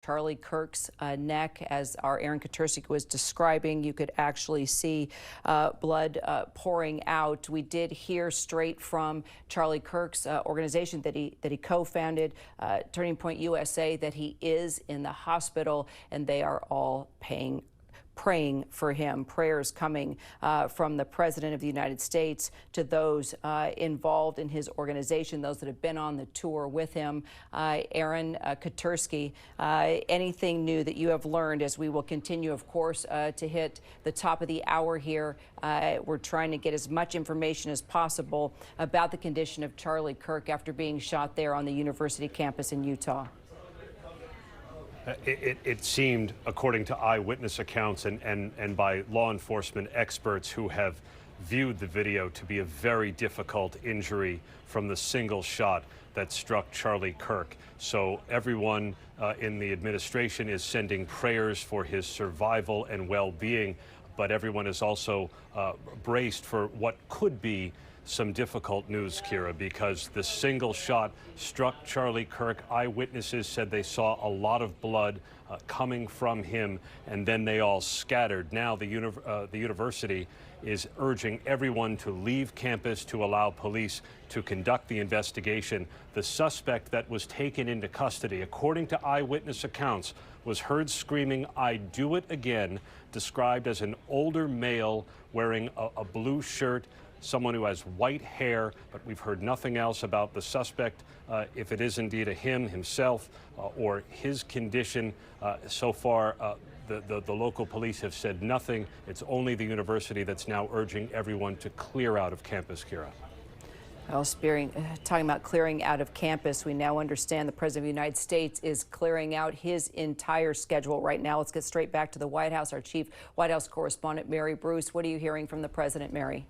Charlie Kirk's neck. As our Aaron Katursky was describing, you could actually see blood pouring out. We did hear straight from Charlie Kirk's organization that he co-founded, Turning Point USA, that he is in the hospital, and they are all praying for him. Prayers coming from the President of the United States to those involved in his organization, those that have been on the tour with him. Aaron Katursky, anything new that you have learned as we will continue, of course, to hit the top of the hour here? We're trying to get as much information as possible about the condition of Charlie Kirk after being shot there on the university campus in Utah. It seemed, according to eyewitness accounts and by law enforcement experts who have viewed the video, to be a very difficult injury from the single shot that struck Charlie Kirk. So everyone in the administration is sending prayers for his survival and well-being, but everyone is also braced for what could be some difficult news, Kira, because the single shot struck Charlie Kirk. Eyewitnesses said they saw a lot of blood coming from him, and then they all scattered. Now the university is urging everyone to leave campus to allow police to conduct the investigation. The suspect that was taken into custody, according to eyewitness accounts, was heard screaming, "I do it again," described as an older male wearing a blue shirt, someone who has white hair, but we've heard nothing else about the suspect, if it is indeed himself or his condition. So far, the local police have said nothing. It's only the university that's now urging everyone to clear out of campus, Kira. Well, talking about clearing out of campus, we now understand the President of the United States is clearing out his entire schedule right now. Let's get straight back to the White House. Our chief White House correspondent, Mary Bruce. What are you hearing from the President, Mary?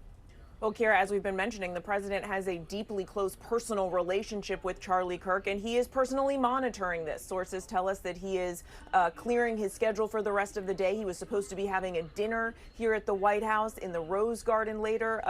Well, Kira, as we've been mentioning, the president has a deeply close personal relationship with Charlie Kirk, and he is personally monitoring this. Sources tell us that he is clearing his schedule for the rest of the day. He was supposed to be having a dinner here at the White House in the Rose Garden later.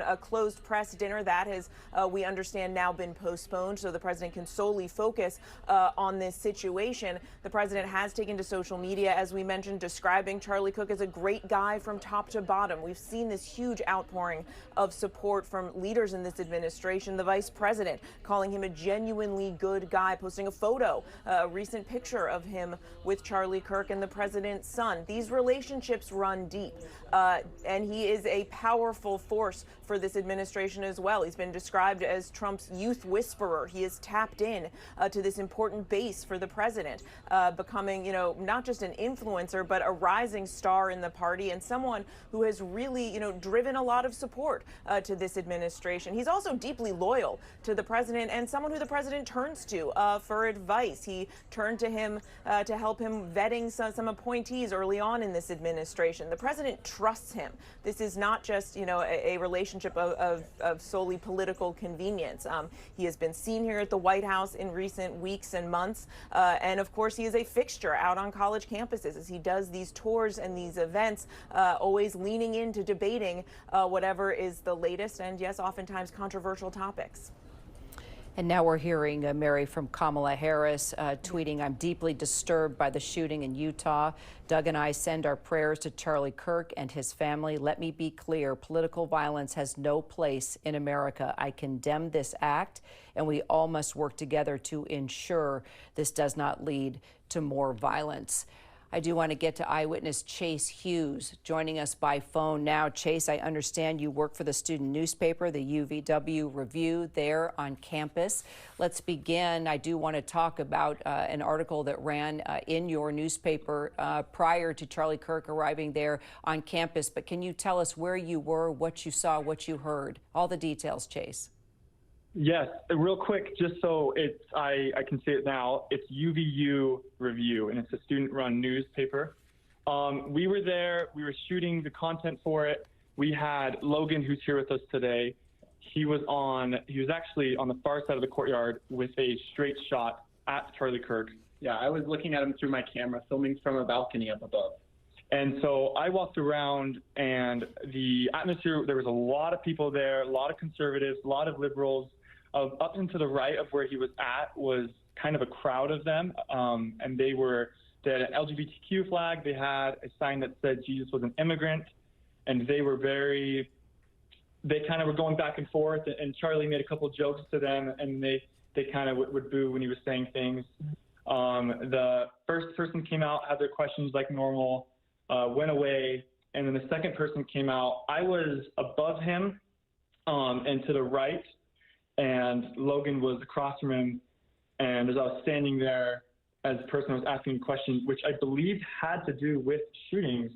A closed press dinner that has, we understand, now been postponed so the president can solely focus on this situation. The president has taken to social media, as we mentioned, describing Charlie Kirk as a great guy from top to bottom. We've seen this huge outpouring of support from leaders in this administration. The vice president calling him a genuinely good guy, posting a photo, a recent picture of him with Charlie Kirk and the president's son. These relationships run deep, and he is a powerful force for this administration as well. He's been described as Trump's youth whisperer. He is tapped in to this important base for the president, becoming, not just an influencer, but a rising star in the party and someone who has really, driven a lot of support to this administration. He's also deeply loyal to the president and someone who the president turns to for advice. He turned to him to help him vetting some appointees early on in this administration. The president trusts him. This is not just, a relationship of solely political convenience. He has been seen here at the White House in recent weeks and months, and of course he is a fixture out on college campuses as he does these tours and these events, always leaning into debating whatever is the latest and, yes, oftentimes controversial topics. And now we're hearing, Mary, from Kamala Harris tweeting, "I'm deeply disturbed by the shooting in Utah. Doug and I send our prayers to Charlie Kirk and his family. Let me be clear, political violence has no place in America. I condemn this act, and we all must work together to ensure this does not lead to more violence." I do want to get to eyewitness Chase Hughes joining us by phone now. Chase, I understand you work for the student newspaper, the UVW Review, there on campus. Let's begin. I do want to talk about an article that ran in your newspaper prior to Charlie Kirk arriving there on campus. But can you tell us where you were, what you saw, what you heard? All the details, Chase. Yes, real quick, just so I can say it now, it's UVU Review, and it's a student-run newspaper. We were there, we were shooting the content for it. We had Logan, who's here with us today. He was actually on the far side of the courtyard with a straight shot at Charlie Kirk. Yeah, I was looking at him through my camera, filming from a balcony up above. And so I walked around, and the atmosphere, there was a lot of people there, a lot of conservatives, a lot of liberals. Up and to the right of where he was at was kind of a crowd of them, and they had an LGBTQ flag. They had a sign that said Jesus was an immigrant, and they kind of were going back and forth, and Charlie made a couple jokes to them, and they kind of would boo when he was saying things. The first person came out, had their questions like normal, went away, and then the second person came out. I was above him and to the right, and Logan was across from him, and as I was standing there, as the person was asking questions, which I believe had to do with shootings.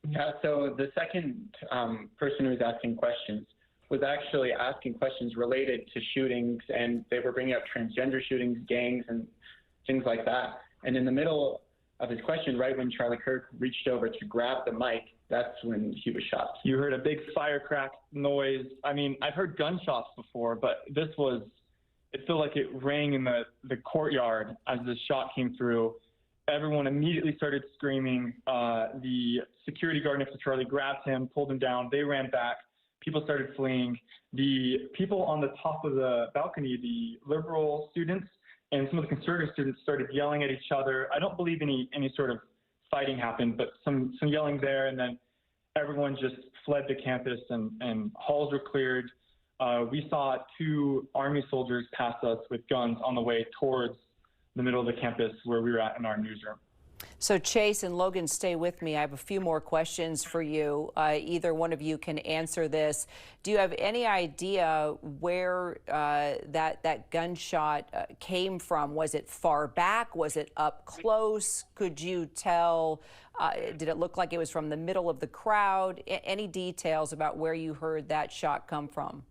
Yeah, so the second person who was asking questions was actually asking questions related to shootings, and they were bringing up transgender shootings, gangs, and things like that. And in the middle of his question, right when Charlie Kirk reached over to grab the mic, that's when he was shot. You heard a big firecrack noise. I mean, I've heard gunshots before, but it felt like it rang in the courtyard as the shot came through. Everyone immediately started screaming. The security guard next to Charlie grabbed him, pulled him down. They ran back. People started fleeing. The people on the top of the balcony, the liberal students and some of the conservative students, started yelling at each other. I don't believe any sort of fighting happened, but some yelling there, and then everyone just fled the campus, and halls were cleared. We saw 2 Army soldiers pass us with guns on the way towards the middle of the campus where we were at in our newsroom. So Chase and Logan, stay with me. I have a few more questions for you. Either one of you can answer this. Do you have any idea where that gunshot came from? Was it far back? Was it up close? Could you tell? Did it look like it was from the middle of the crowd? Any details about where you heard that shot come from?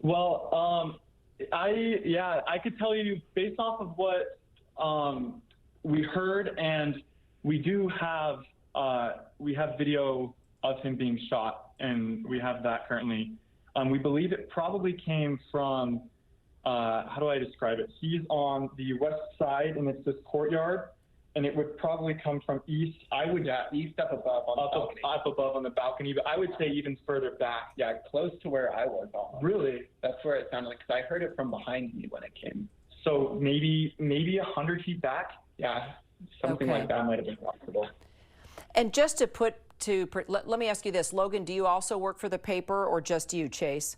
Well, I could tell you based off of what we heard, and we have video of him being shot, and we have that currently. We believe it probably came from, how do I describe it? He's on the west side, and it's this courtyard, and it would probably come from east. East up above on the balcony. Up above on the balcony, but I would say even further back. Yeah, close to where I was almost. Really? That's where it sounded like, because I heard it from behind me when it came. So maybe 100 feet back? Yeah, something like that might have been possible. And just let me ask you this, Logan, do you also work for the paper, or just you, Chase?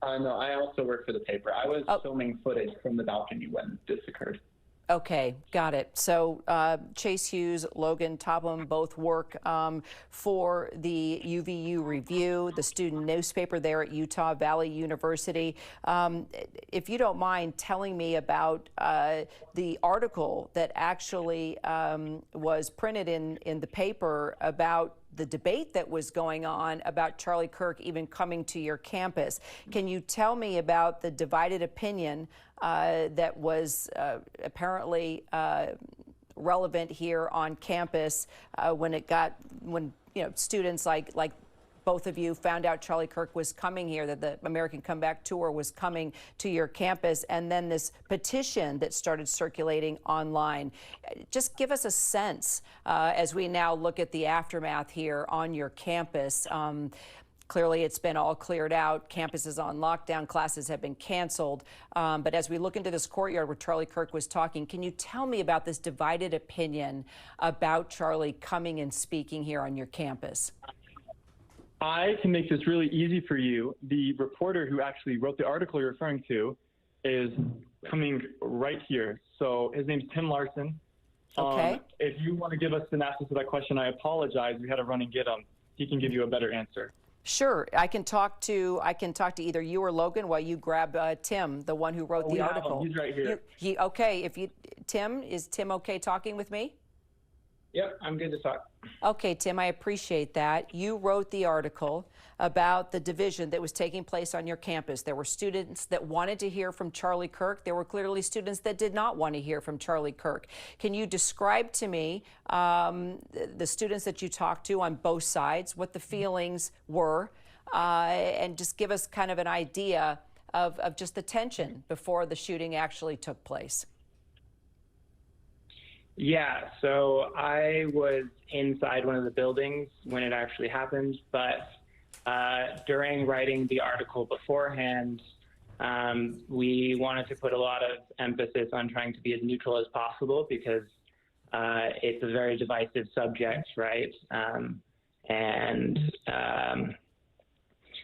No, I also work for the paper. I was filming footage from the balcony when this occurred. Okay, got it. So Chase Hughes, Logan Topham both work for the UVU Review, the student newspaper there at Utah Valley University. If you don't mind telling me about the article that actually was printed in the paper about the debate that was going on about Charlie Kirk even coming to your campus. Can you tell me about the divided opinion that was apparently relevant here on campus when students like both of you found out Charlie Kirk was coming here, that the American Comeback Tour was coming to your campus, and then this petition that started circulating online. Just give us a sense as we now look at the aftermath here on your campus. Clearly, it's been all cleared out. Campus is on lockdown. Classes have been canceled. But as we look into this courtyard where Charlie Kirk was talking, can you tell me about this divided opinion about Charlie coming and speaking here on your campus? I can make this really easy for you. The reporter who actually wrote the article you're referring to is coming right here. So his name's Tim Larson. Okay. If you want to give us an answer to that question, I apologize. We had to run and get him. He can give you a better answer. Sure. I can talk to either you or Logan while you grab Tim, the one who wrote the article. He's right here. Okay. Is Tim okay talking with me? Yep, I'm good to talk. Okay, Tim, I appreciate that. You wrote the article about the division that was taking place on your campus. There were students that wanted to hear from Charlie Kirk. There were clearly students that did not want to hear from Charlie Kirk. Can you describe to me the students that you talked to on both sides, what the feelings were, and just give us kind of an idea of just the tension before the shooting actually took place? Yeah, so I was inside one of the buildings when it actually happened, but during writing the article beforehand, We wanted to put a lot of emphasis on trying to be as neutral as possible because it's a very divisive subject, right?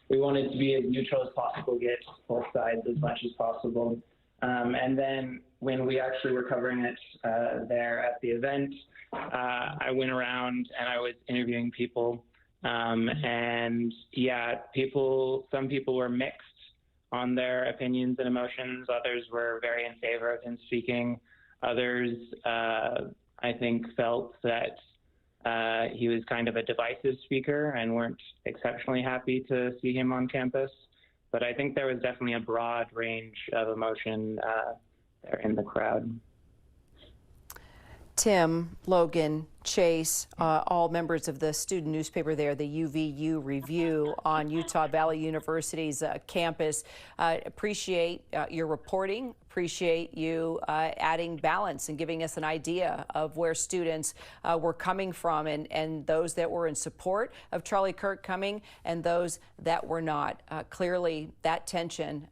We wanted to be as neutral as possible, get both sides as much as possible. And then when we actually were covering it there at the event, I went around and I was interviewing people. And yeah, some people were mixed on their opinions and emotions. Others were very in favor of him speaking. Others, I think, felt that he was kind of a divisive speaker and weren't exceptionally happy to see him on campus. But I think there was definitely a broad range of emotion there in the crowd. Tim, Logan, Chase, all members of the student newspaper there, the UVU Review on Utah Valley University's campus. Appreciate your reporting, appreciate you adding balance and giving us an idea of where students were coming from and those that were in support of Charlie Kirk coming and those that were not. Clearly, that tension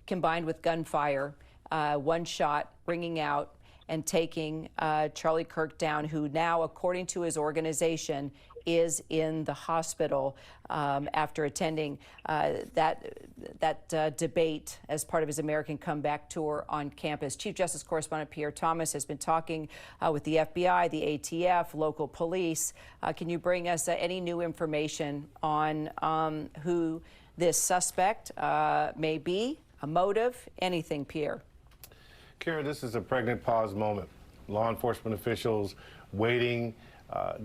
combined with gunfire, one shot ringing out and taking Charlie Kirk down, who now, according to his organization, is in the hospital after attending that debate as part of his American Comeback tour on campus. Chief Justice Correspondent Pierre Thomas has been talking with the FBI, the ATF, local police. Can you bring us any new information on who this suspect may be, a motive, anything, Pierre? Kara, this is a pregnant pause moment. Law enforcement officials waiting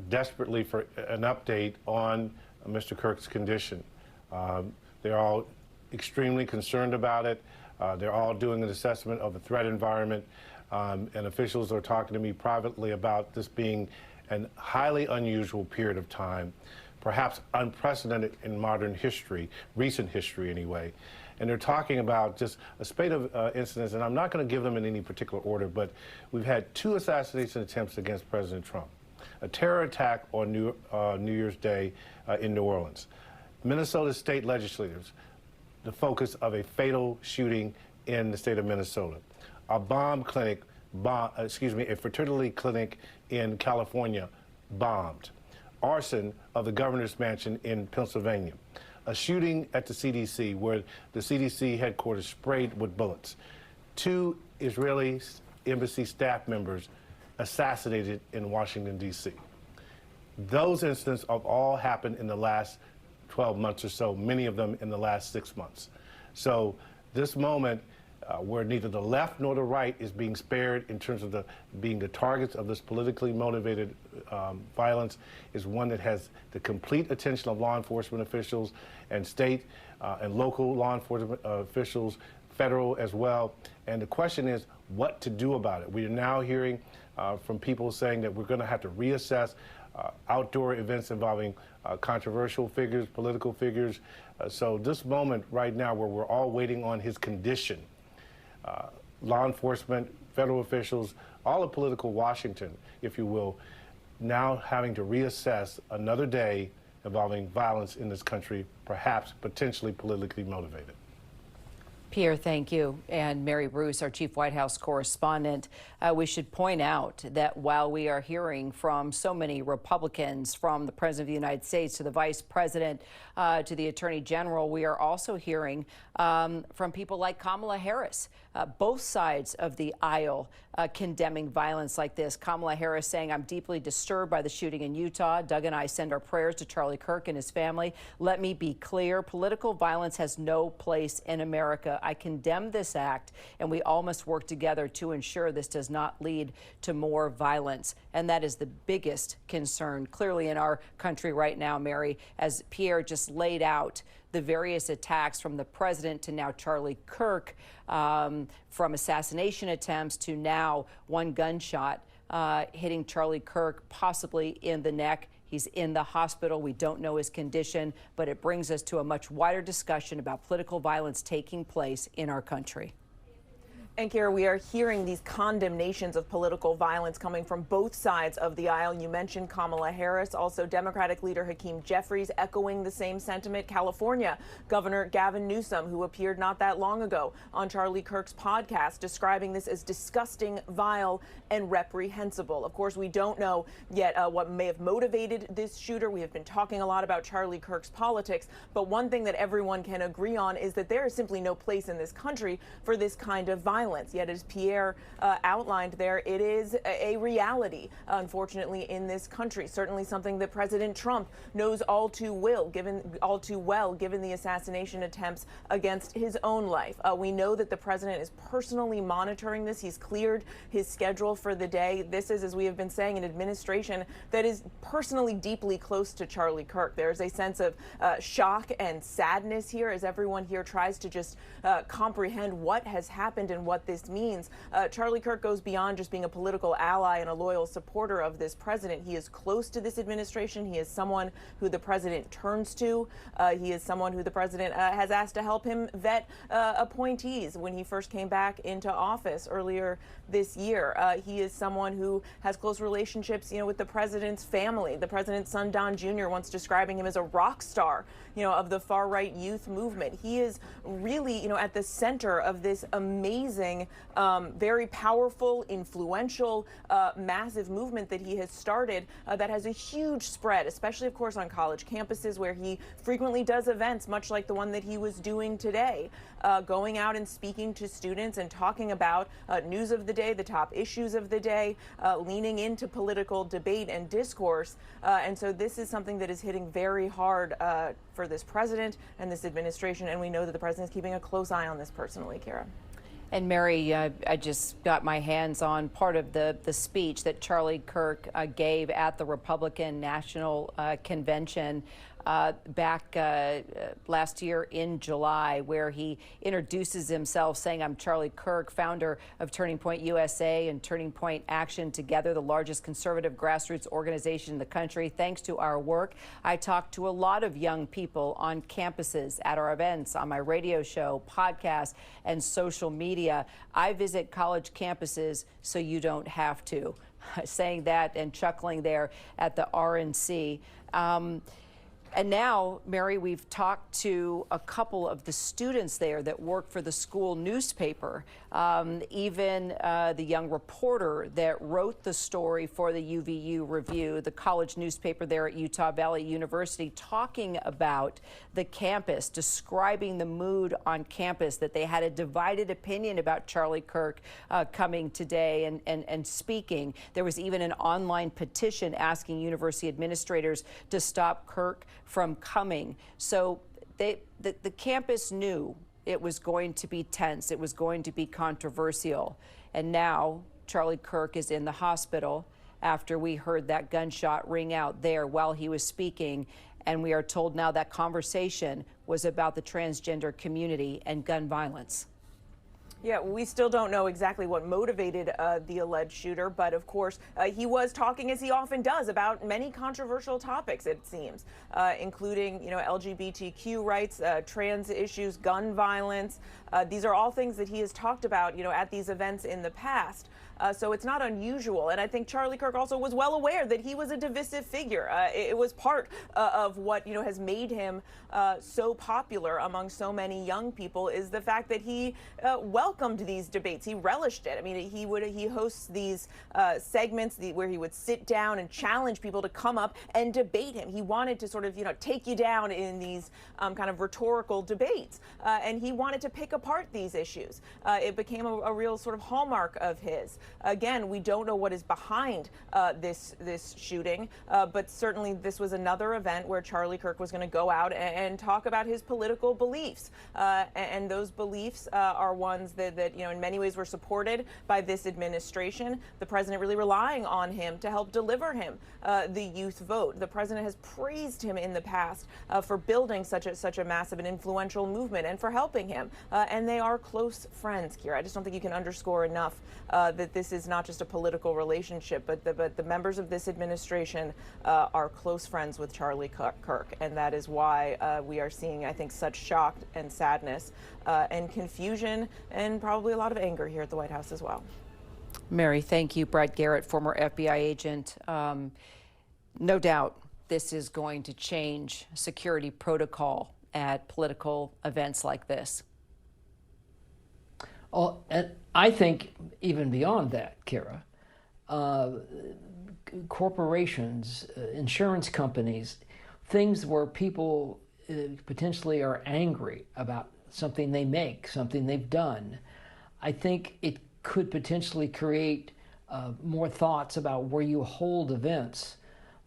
desperately for an update on Mr. Kirk's condition. They're all extremely concerned about it. They're all doing an assessment of the threat environment, and officials are talking to me privately about this being a highly unusual period of time, perhaps unprecedented in modern history, recent history anyway. And they're talking about just a spate of incidents, and I'm not going to give them in any particular order, but we've had 2 assassination attempts against President Trump, a terror attack on New Year's Day in New Orleans, Minnesota state legislators, the focus of a fatal shooting in the state of Minnesota, a a fertility clinic in California bombed, arson of the governor's mansion in Pennsylvania, a shooting at the CDC where the CDC headquarters sprayed with bullets, 2 Israeli embassy staff members assassinated in Washington, D.C. Those incidents have all happened in the last 12 months or so, many of them in the last 6 months. So this moment where neither the left nor the right is being spared in terms of being the targets of this politically motivated violence is one that has the complete attention of law enforcement officials and state and local law enforcement officials, federal as well. And the question is what to do about it. We are now hearing from people saying that we're going to have to reassess outdoor events involving controversial figures, political figures. So this moment right now where we're all waiting on his condition, law enforcement, federal officials, all of political Washington, if you will, now having to reassess another day involving violence in this country, perhaps potentially politically motivated. Pierre, thank you. And Mary Bruce, our chief White House correspondent. We should point out that while we are hearing from so many Republicans, from the President of the United States to the Vice President to the Attorney General, we are also hearing from people like Kamala Harris, both sides of the aisle condemning violence like this. Kamala Harris saying, "I'm deeply disturbed by the shooting in Utah. Doug and I send our prayers to Charlie Kirk and his family. Let me be clear, political violence has no place in America. I condemn this act, and we all must work together to ensure this does not lead to more violence." And that is the biggest concern clearly in our country right now, Mary, as Pierre just laid out the various attacks from the president to now Charlie Kirk, from assassination attempts to now one gunshot hitting Charlie Kirk, possibly in the neck. He's in the hospital. We don't know his condition, but it brings us to a much wider discussion about political violence taking place in our country. And Kara, we are hearing these condemnations of political violence coming from both sides of the aisle. You mentioned Kamala Harris, also Democratic leader Hakeem Jeffries echoing the same sentiment. California Governor Gavin Newsom, who appeared not that long ago on Charlie Kirk's podcast, describing this as disgusting, vile, and reprehensible. Of course, we don't know yet what may have motivated this shooter. We have been talking a lot about Charlie Kirk's politics, but one thing that everyone can agree on is that there is simply no place in this country for this kind of violence. Yet, as Pierre outlined there, it is a reality, unfortunately, in this country. Certainly something that President Trump knows all too well, given the assassination attempts against his own life. We know that the president is personally monitoring this. He's cleared his schedule for the day. This is, as we have been saying, an administration that is personally deeply close to Charlie Kirk. There's a sense of shock and sadness here as everyone here tries to just comprehend what has happened and what this means. Charlie Kirk goes beyond just being a political ally and a loyal supporter of this president. He is close to this administration. He is someone who the president turns to. He is someone who the president has asked to help him vet appointees when he first came back into office earlier this year. He is someone who has close relationships, with the president's family. The president's son, Don Jr., once describing him as a rock star, of the far-right youth movement. He is really, at the center of this amazing, very powerful, influential, massive movement that he has started that has a huge spread, especially, of course, on college campuses where he frequently does events, much like the one that he was doing today, going out and speaking to students and talking about news of the day, the top issues of the day, leaning into political debate and discourse. And so this is something that is hitting very hard for this president and this administration. And we know that the president is keeping a close eye on this personally, Kara. And Mary, I just got my hands on part of the speech that Charlie Kirk gave at the Republican National Convention back last year in July, where he introduces himself saying, "I'm Charlie Kirk, founder of Turning Point USA and Turning Point Action Together, the largest conservative grassroots organization in the country. Thanks to our work, I talk to a lot of young people on campuses, at our events, on my radio show, podcast, and social media. I visit college campuses so you don't have to." Saying that and chuckling there at the RNC. And now, Mary, we've talked to a couple of the students there that work for the school newspaper, even the young reporter that wrote the story for the UVU Review, the college newspaper there at Utah Valley University, talking about the campus, describing the mood on campus, that they had a divided opinion about Charlie Kirk coming today and speaking. There was even an online petition asking university administrators to stop Kirk from coming. So the campus knew it was going to be tense. It was going to be controversial. And now Charlie Kirk is in the hospital after we heard that gunshot ring out there while he was speaking. And we are told now that conversation was about the transgender community and gun violence. Yeah, we still don't know exactly what motivated the alleged shooter, but of course he was talking, as he often does, about many controversial topics, it seems, including, LGBTQ rights, trans issues, gun violence. These are all things that he has talked about, at these events in the past. So it's not unusual. And I think Charlie Kirk also was well aware that he was a divisive figure. It was part of what, has made him so popular among so many young people, is the fact that he welcomed these debates. He relished it. I mean, he hosts these segments where he would sit down and challenge people to come up and debate him. He wanted to sort of, take you down in these kind of rhetorical debates. And he wanted to pick apart these issues. It became a real sort of hallmark of his. Again, we don't know what is behind this shooting, but certainly this was another event where Charlie Kirk was going to go out and talk about his political beliefs. And those beliefs are ones that in many ways were supported by this administration. The president really relying on him to help deliver him the youth vote. The president has praised him in the past for building such a massive and influential movement and for helping him. And they are close friends, Kira. I just don't think you can underscore enough that this is not just a political relationship, but the members of this administration are close friends with Charlie Kirk, and that is why we are seeing, I think, such shock and sadness and confusion and probably a lot of anger here at the White House as well. Mary, thank you. Brad Garrett, former FBI agent. No doubt this is going to change security protocol at political events like this. Oh, and I think even beyond that, Kara, corporations, insurance companies, things where people potentially are angry about something they make, something they've done, I think it could potentially create more thoughts about where you hold events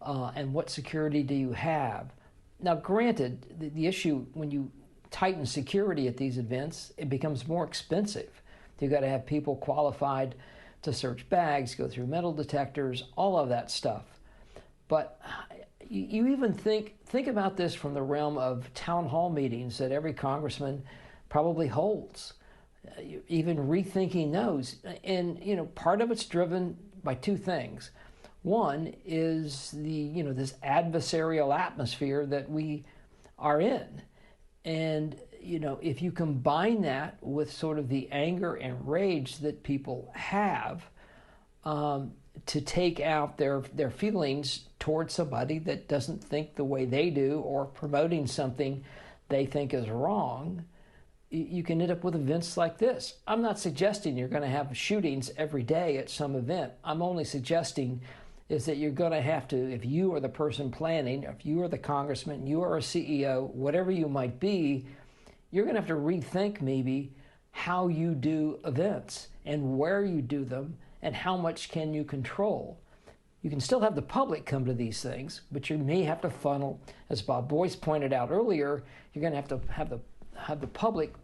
and what security do you have. Now, granted, the issue when you tighten security at these events, it becomes more expensive. You've got to have people qualified to search bags, go through metal detectors, all of that stuff. But you even think about this from the realm of town hall meetings that every congressman probably holds. Even rethinking those. And, part of it's driven by two things. One is this adversarial atmosphere that we are in. And, if you combine that with sort of the anger and rage that people have to take out their feelings towards somebody that doesn't think the way they do or promoting something they think is wrong, you can end up with events like this. I'm not suggesting you're going to have shootings every day at some event. I'm only suggesting is that you're going to have to, if you are the person planning, if you are the congressman, you are a CEO, whatever you might be, you're going to have to rethink maybe how you do events and where you do them and how much can you control. You can still have the public come to these things, but you may have to funnel, as Bob Boyce pointed out earlier, you're going to have the public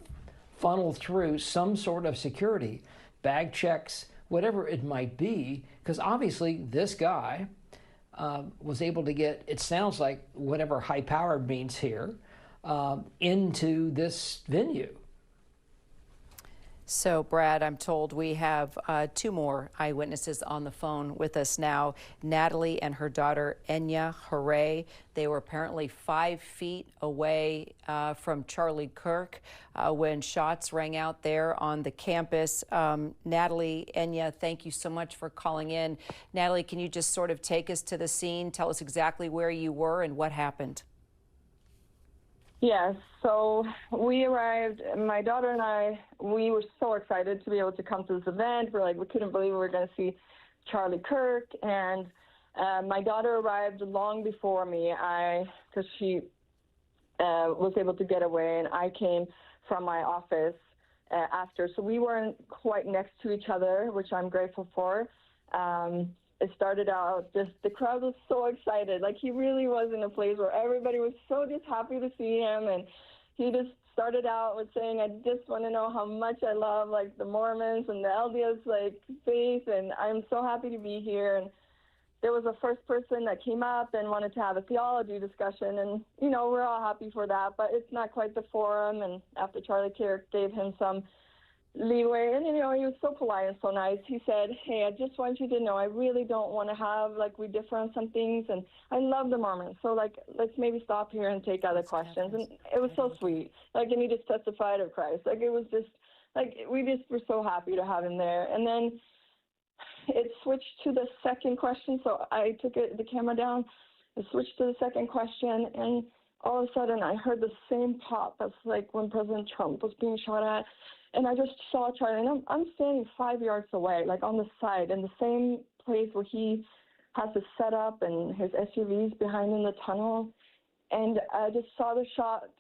funnel through some sort of security, bag checks, whatever it might be, because obviously this guy was able to get, it sounds like whatever high-powered means here, into this venue. So, Brad, I'm told we have two more eyewitnesses on the phone with us now. Natalie and her daughter, Enya Hooray. They were apparently 5 feet away from Charlie Kirk when shots rang out there on the campus. Natalie, Enya, thank you so much for calling in. Natalie, can you just sort of take us to the scene, tell us exactly where you were and what happened? Yes, so we arrived, my daughter and I, we were so excited to be able to come to this event. We couldn't believe we were going to see Charlie Kirk, and my daughter arrived long before me, because she was able to get away, and I came from my office after. So we weren't quite next to each other, which I'm grateful for. It started out the crowd was so excited. He really was in a place where everybody was so just happy to see him. And he just started out with saying, I just want to know how much I love the Mormons and the LDS faith. And I'm so happy to be here. And there was a first person that came up and wanted to have a theology discussion. And, we're all happy for that, but it's not quite the forum. And after Charlie Kirk gave him some leeway, and he was so polite and so nice. He said, hey, I just want you to know I really don't want to have we differ on some things, and I love the Mormons, so let's maybe stop here and take other questions. And it was so sweet, and he just testified of Christ. It was just we just were so happy to have him there. And then it switched to the second question, so I took the camera down. It switched to the second question, and all of a sudden I heard the same pop as when President Trump was being shot at. And I just saw Charlie, and I'm standing 5 yards away, on the side, in the same place where he has his setup and his SUVs behind in the tunnel. And I just saw the shot,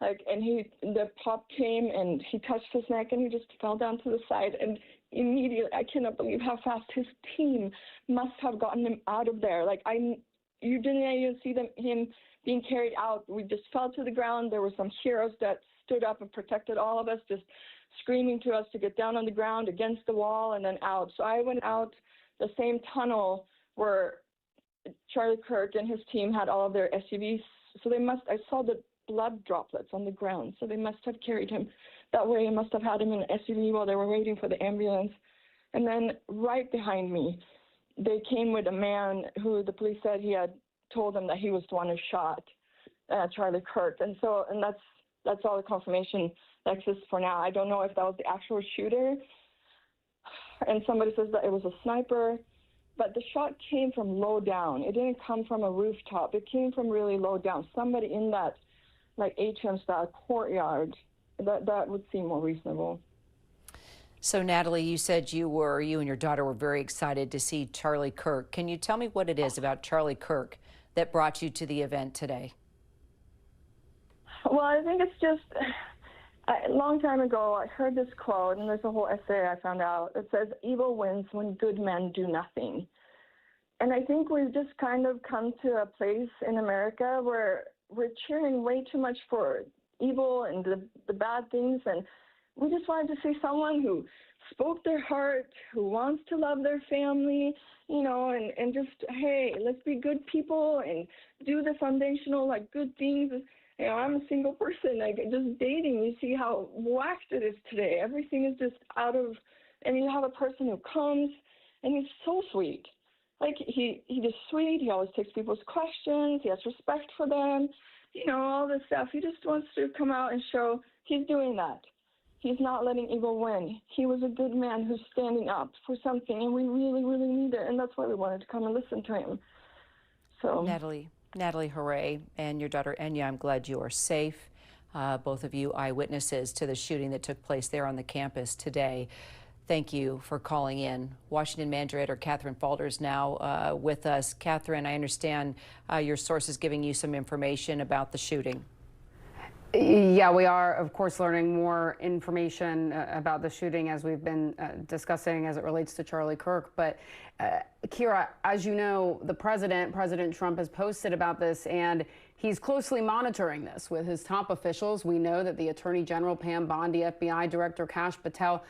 and the pop came, and he touched his neck, and he just fell down to the side. And immediately, I cannot believe how fast his team must have gotten him out of there. You didn't even see him being carried out. We just fell to the ground. There were some heroes that stood up and protected all of us, just screaming to us to get down on the ground against the wall and then out. So I went out the same tunnel where Charlie Kirk and his team had all of their SUVs. So I saw the blood droplets on the ground. So they must have carried him that way. They must have had him in an SUV while they were waiting for the ambulance. And then right behind me, they came with a man who the police said he had told them that he was the one who shot Charlie Kirk. And that's all the confirmation that exists for now. I don't know if that was the actual shooter, and somebody says that it was a sniper, but the shot came from low down. It didn't come from a rooftop. It came from really low down. Somebody in that like atrium-style courtyard, that would seem more reasonable. So, Natalie, you said you and your daughter were very excited to see Charlie Kirk. Can you tell me what it is about Charlie Kirk that brought you to the event today? Well, I think it's just, a long time ago, I heard this quote, and there's a whole essay I found out. It says, "Evil wins when good men do nothing." And I think we've just kind of come to a place in America where we're cheering way too much for evil and the bad things, and we just wanted to see someone who spoke their heart, who wants to love their family, you know, and just, hey, let's be good people and do the foundational, like, good things. You know, I'm a single person, like, just dating. You see how whacked it is today. Everything is just out of, and you have a person who comes, and he's so sweet. Like, he's just sweet. He always takes people's questions. He has respect for them. You know, all this stuff. He just wants to come out and show he's doing that. He's not letting evil win. He was a good man who's standing up for something, and we really, really need it, and that's why we wanted to come and listen to him. So, Natalie Hooray, and your daughter Enya, I'm glad you are safe. Both of you eyewitnesses to the shooting that took place there on the campus today. Thank you for calling in. Washington Manager Editor Catherine Falder's now with us. Catherine, I understand your source is giving you some information about the shooting. Yeah, we are, of course, learning more information about the shooting as we've been discussing as it relates to Charlie Kirk. But Kira, as you know, President Trump has posted about this, and he's closely monitoring this with his top officials. We know that the Attorney General Pam Bondi, FBI Director Kash Patel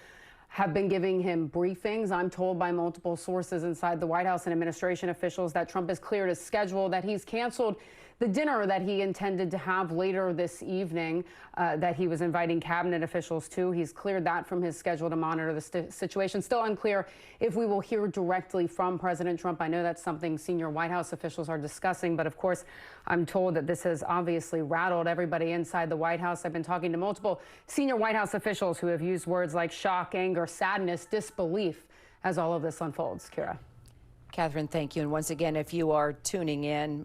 have been giving him briefings. I'm told by multiple sources inside the White House and administration officials that Trump has cleared his schedule, that he's canceled the dinner that he intended to have later this evening, that he was inviting cabinet officials to. He's cleared that from his schedule to monitor the situation. Still unclear if we will hear directly from President Trump. I know that's something senior White House officials are discussing, but of course, I'm told that this has obviously rattled everybody inside the White House. I've been talking to multiple senior White House officials who have used words like shock, anger, sadness, disbelief as all of this unfolds. Kira. Catherine, thank you. And once again, if you are tuning in,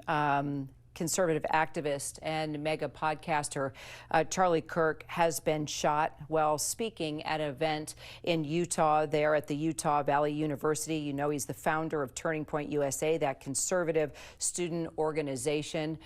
conservative activist and mega podcaster Charlie Kirk has been shot while speaking at an event in Utah there at the Utah Valley University. You know, he's the founder of Turning Point USA, that conservative student organization.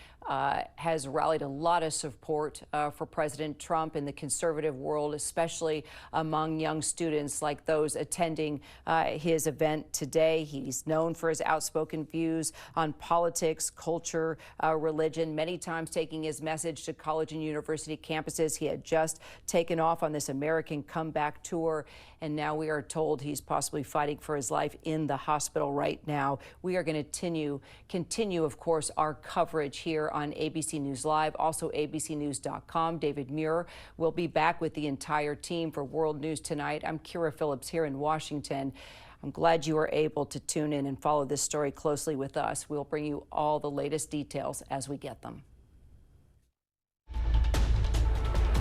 Has rallied a lot of support for President Trump in the conservative world, especially among young students like those attending his event today. He's known for his outspoken views on politics, culture, religion, many times taking his message to college and university campuses. He had just taken off on this American comeback tour, and now we are told he's possibly fighting for his life in the hospital right now. We are going to continue, of course, our coverage here on ABC News Live, also abcnews.com. David Muir will be back with the entire team for World News Tonight. I'm Kira Phillips here in Washington. I'm glad you were able to tune in and follow this story closely with us. We'll bring you all the latest details as we get them.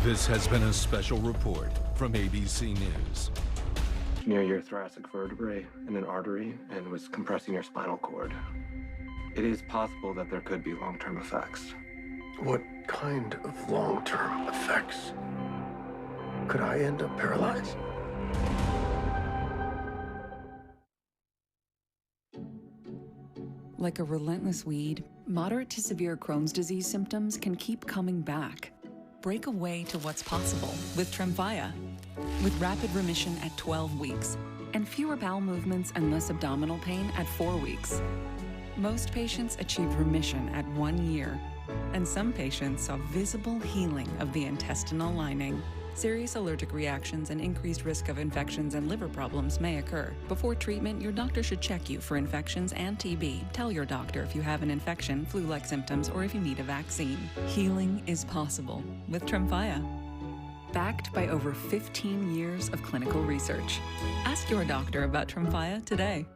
This has been a special report from ABC News. Near your thoracic vertebrae and an artery, and was compressing your spinal cord. It is possible that there could be long-term effects. What kind of long-term effects? Could I end up paralyzed? Like a relentless weed, moderate to severe Crohn's disease symptoms can keep coming back. Break away to what's possible with Tremfya. With rapid remission at 12 weeks and fewer bowel movements and less abdominal pain at 4 weeks. Most patients achieve remission at 1 year, and some patients saw visible healing of the intestinal lining. Serious allergic reactions and increased risk of infections and liver problems may occur. Before treatment, your doctor should check you for infections and TB. Tell your doctor if you have an infection, flu-like symptoms, or if you need a vaccine. Healing is possible with Tremfya. backed by over 15 years of clinical research. Ask your doctor about Tremfya today.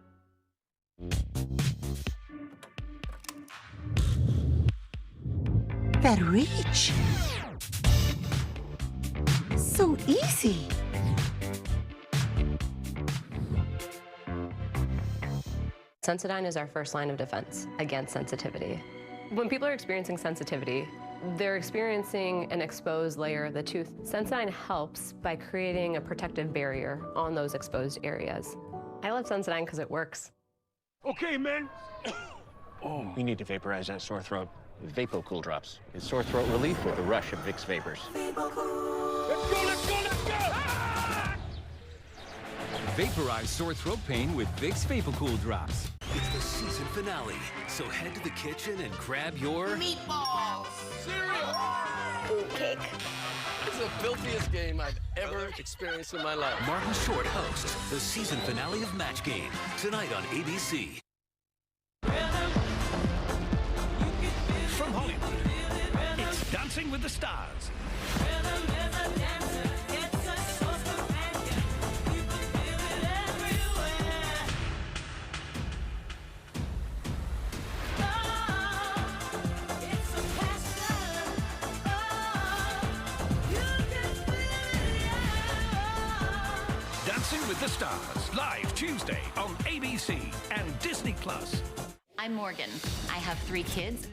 That reach. So easy. Sensodyne is our first line of defense against sensitivity. When people are experiencing sensitivity, they're experiencing an exposed layer of the tooth. Sensodyne helps by creating a protective barrier on those exposed areas. I love Sensodyne because it works. Okay, man. Oh, we need to vaporize that sore throat. VapoCool drops. It's sore throat relief with a rush of Vicks vapors. Let's go, let's go, let's go! Ah! Vaporize sore throat pain with Vicks VapoCool drops. It's the season finale, so head to the kitchen and grab your meatballs, cereal, food cake. This is the filthiest game I've ever experienced in my life. Martin Short hosts the season finale of Match Game tonight on ABC. From Hollywood, it's Dancing with the Stars. Dancing with the Stars, live Tuesday on ABC and Disney+. I'm Morgan. I have 3 kids.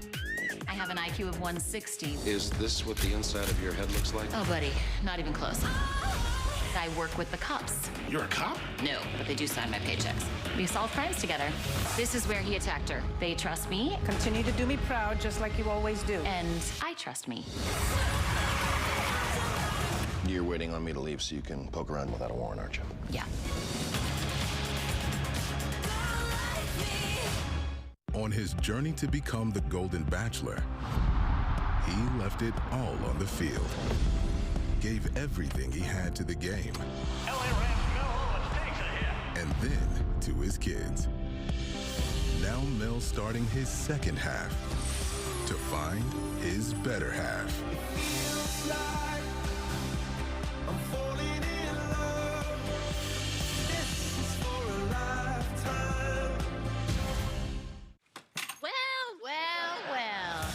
I have an IQ of 160. Is this what the inside of your head looks like? Oh, buddy, not even close. I work with the cops. You're a cop? No, but they do sign my paychecks. We solve crimes together. This is where he attacked her. They trust me. Continue to do me proud, just like you always do. And I trust me. You're waiting on me to leave so you can poke around without a warrant, aren't you? Yeah. On his journey to become the Golden Bachelor, he left it all on the field. Gave everything he had to the game. And then to his kids. Now Mel's starting his second half to find his better half.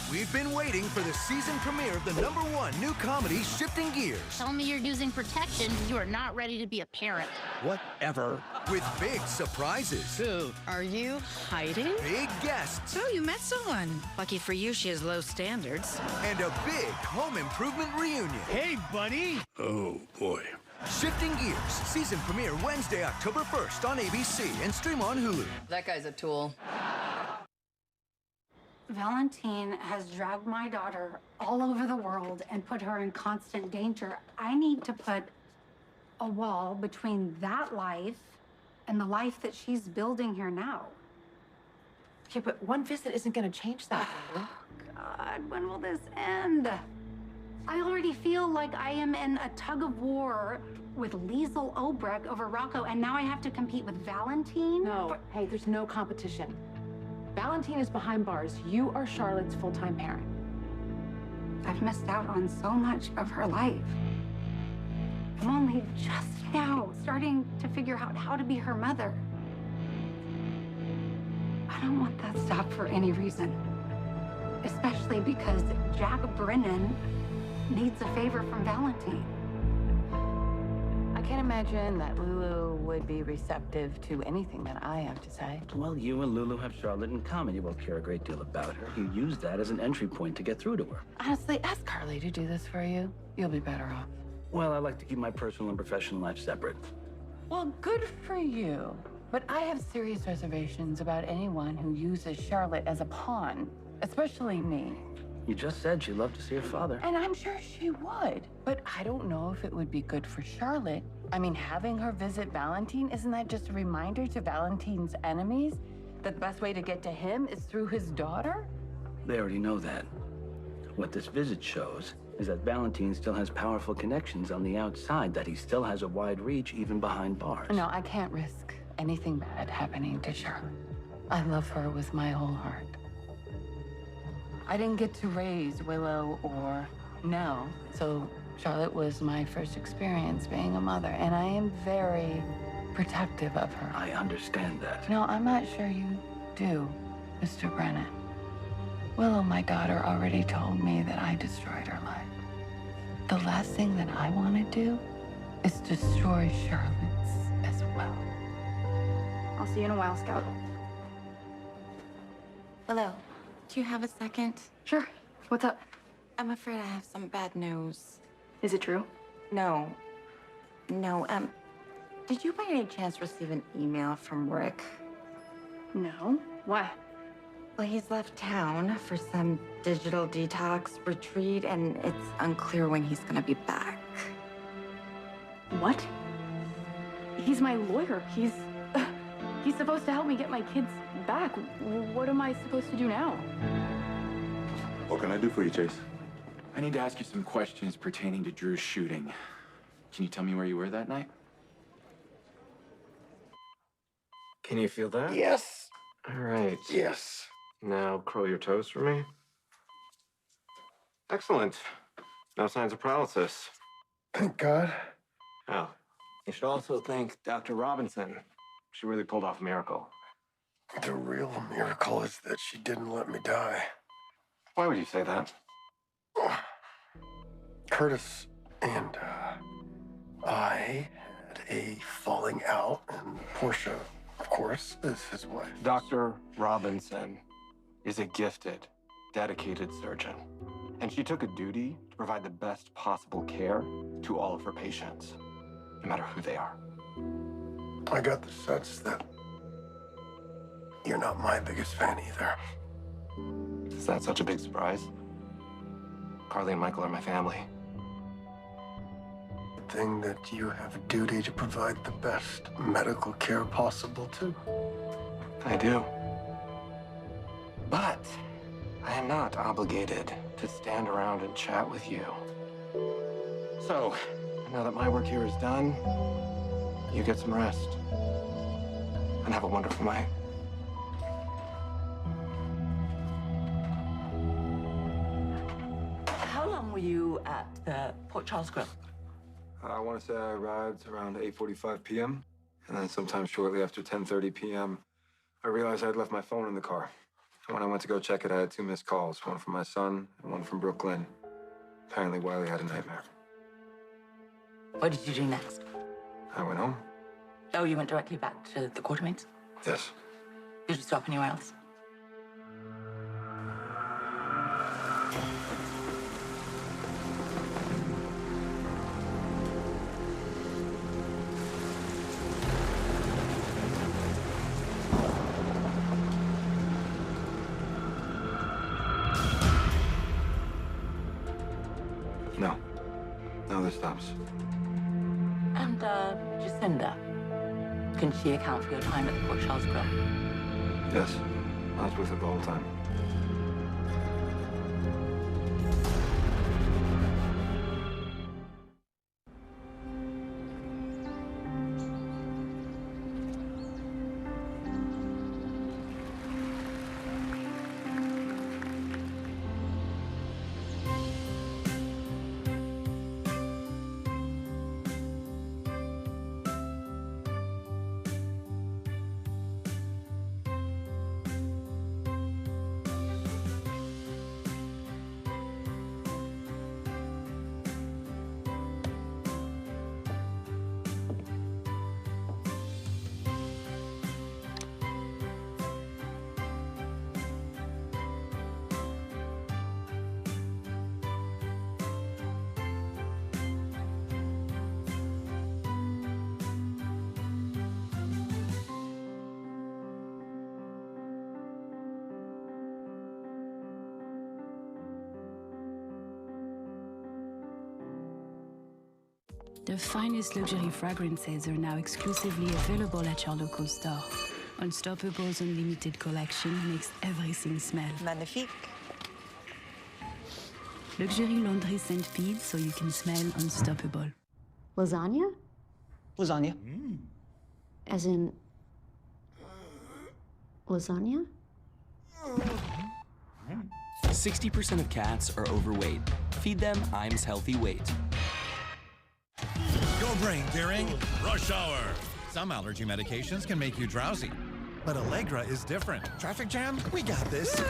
We've been waiting for the season premiere of the #1 new comedy, Shifting Gears. Tell me you're using protection. You are not ready to be a parent. Whatever. With big surprises. Dude, are you hiding? Big guests. So you met someone. Lucky for you, she has low standards. And a big home improvement reunion. Hey, buddy. Oh, boy. Shifting Gears, season premiere Wednesday, October 1st on ABC and stream on Hulu. That guy's a tool. Valentine has dragged my daughter all over the world and put her in constant danger. I need to put a wall between that life and the life that she's building here now. Okay, but one visit isn't going to change that. Oh, God, when will this end? I already feel like I am in a tug of war with Liesl Obrecht over Rocco, and now I have to compete with Valentine? No, hey, there's no competition. Valentine is behind bars. You are Charlotte's full-time parent. I've missed out on so much of her life. I'm only just now starting to figure out how to be her mother. I don't want that stopped for any reason. Especially because Jack Brennan needs a favor from Valentine. I can't imagine that Lulu would be receptive to anything that I have to say. Well, you and Lulu have Charlotte in common. You both care a great deal about her. You use that as an entry point to get through to her. Honestly, ask Carly to do this for you. You'll be better off. Well, I like to keep my personal and professional life separate. Well, good for you. But I have serious reservations about anyone who uses Charlotte as a pawn, especially me. You just said she'd love to see her father. And I'm sure she would. But I don't know if it would be good for Charlotte. I mean, having her visit Valentine, isn't that just a reminder to Valentine's enemies that the best way to get to him is through his daughter? They already know that. What this visit shows is that Valentine still has powerful connections on the outside, that he still has a wide reach even behind bars. No, I can't risk anything bad happening to Charlotte. I love her with my whole heart. I didn't get to raise Willow or Nell, so Charlotte was my first experience being a mother, and I am very protective of her. I understand that. No, I'm not sure you do, Mr. Brennan. Willow, my daughter, already told me that I destroyed her life. The last thing that I want to do is destroy Charlotte's as well. I'll see you in a while, Scout. Hello. Do you have a second? Sure. What's up? I'm afraid I have some bad news. Is it true? No. No, did you by any chance receive an email from Rick? No. Why? Well, he's left town for some digital detox retreat, and it's unclear when he's gonna be back. What? He's my lawyer. He's supposed to help me get my kids back. What am I supposed to do now? What can I do for you, Chase? I need to ask you some questions pertaining to Drew's shooting. Can you tell me where you were that night? Can you feel that? Yes. All right. Yes. Now curl your toes for me. Excellent. No signs of paralysis. Thank God. Oh, you should also thank Dr. Robinson. She really pulled off a miracle. The real miracle is that she didn't let me die. Why would you say that? Curtis and I had a falling out, and Portia, of course, is his wife. Dr. Robinson is a gifted, dedicated surgeon, and she took a duty to provide the best possible care to all of her patients, no matter who they are. I got the sense that you're not my biggest fan either. Is that such a big surprise? Carly and Michael are my family. The thing that you have a duty to provide the best medical care possible to. I do. But I am not obligated to stand around and chat with you. So, now that my work here is done, you get some rest. And have a wonderful night. How long were you at the Port Charles Grill? I want to say I arrived around 8:45 p.m. And then sometime shortly after 10:30 p.m., I realized I'd left my phone in the car. And when I went to go check it, I had 2 missed calls, one from my son and one from Brooklyn. Apparently, Wiley had a nightmare. What did you do next? I went home. Oh, you went directly back to the Quartermains? Yes. Did you stop anywhere else? No. No, this stops. And, Jacinda. Can she account for your time at the Port Charles Grill? Yes. I was with her the whole time. The finest luxury fragrances are now exclusively available at your local store. Unstoppable's unlimited collection makes everything smell magnifique. Luxury laundry scent beads so you can smell unstoppable. Lasagna? Lasagna. As in lasagna? 60% of cats are overweight. Feed them Iams Healthy Weight. brain tearing? Rush Hour. Some allergy medications can make you drowsy, but Allegra is different. Traffic jam? We got this.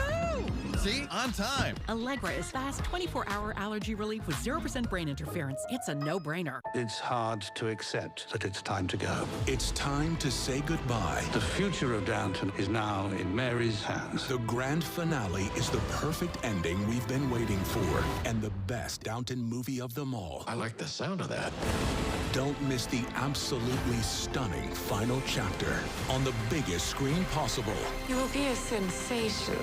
See? On time. Allegra is fast, 24-hour allergy relief with 0% brain interference. It's a no-brainer. It's hard to accept that it's time to go. It's time to say goodbye. The future of Downton is now in Mary's hands. The grand finale is the perfect ending we've been waiting for, and the best Downton movie of them all. I like the sound of that. Don't miss the absolutely stunning final chapter on the biggest screen possible. You will be a sensation.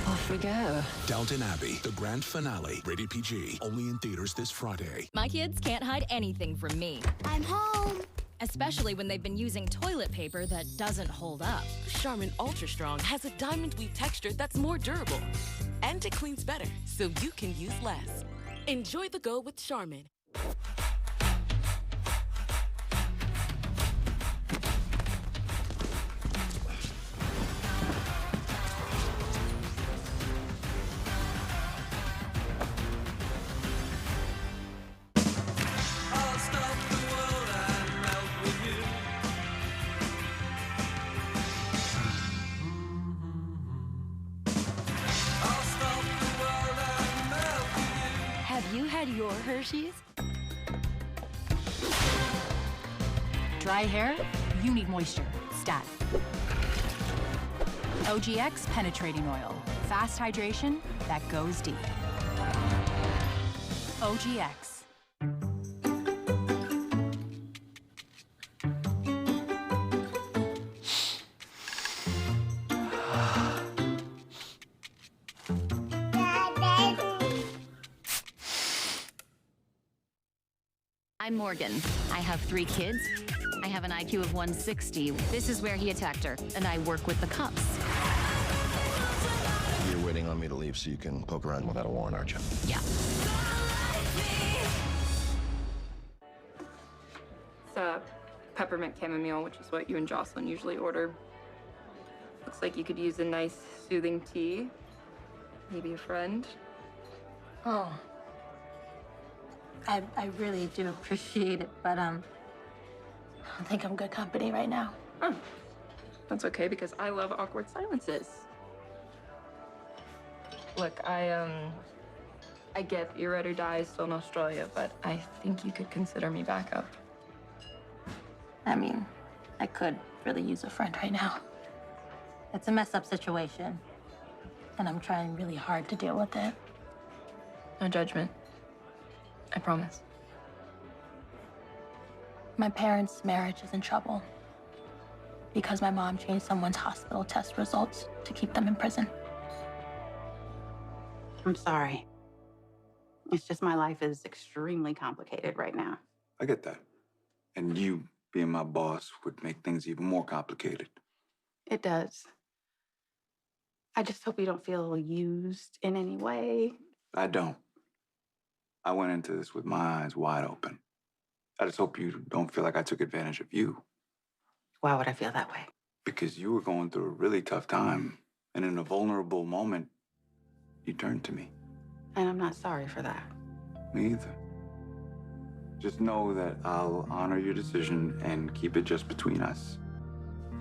Off we go. Downton Abbey, the grand finale. Rated PG. Only in theaters this Friday. My kids can't hide anything from me. I'm home. Especially when they've been using toilet paper that doesn't hold up. Charmin Ultra Strong has a diamond weave texture that's more durable. And it cleans better, so you can use less. Enjoy the go with Charmin. Have you had your Hershey's? Dry hair? You need moisture. Stat. OGX Penetrating Oil. Fast hydration that goes deep. OGX. I'm Morgan. I have 3 kids. I have an IQ of 160. This is where he attacked her, and I work with the cops. You're waiting on me to leave so you can poke around without a warrant, aren't you? Yeah. It's peppermint chamomile, which is what you and Jocelyn usually order. Looks like you could use a nice soothing tea. Maybe a friend. Oh. I really do appreciate it, but I think I'm good company right now. Oh, that's okay because I love awkward silences. Look, I get you're ride or die still in Australia, but I think you could consider me backup. I mean, I could really use a friend right now. It's a mess up situation, and I'm trying really hard to deal with it. No judgment. I promise. My parents' marriage is in trouble because my mom changed someone's hospital test results to keep them in prison. I'm sorry. It's just my life is extremely complicated right now. I get that. And you being my boss would make things even more complicated. It does. I just hope you don't feel used in any way. I don't. I went into this with my eyes wide open. I just hope you don't feel like I took advantage of you. Why would I feel that way? Because you were going through a really tough time. And in a vulnerable moment, you turned to me. And I'm not sorry for that. Me either. Just know that I'll honor your decision and keep it just between us.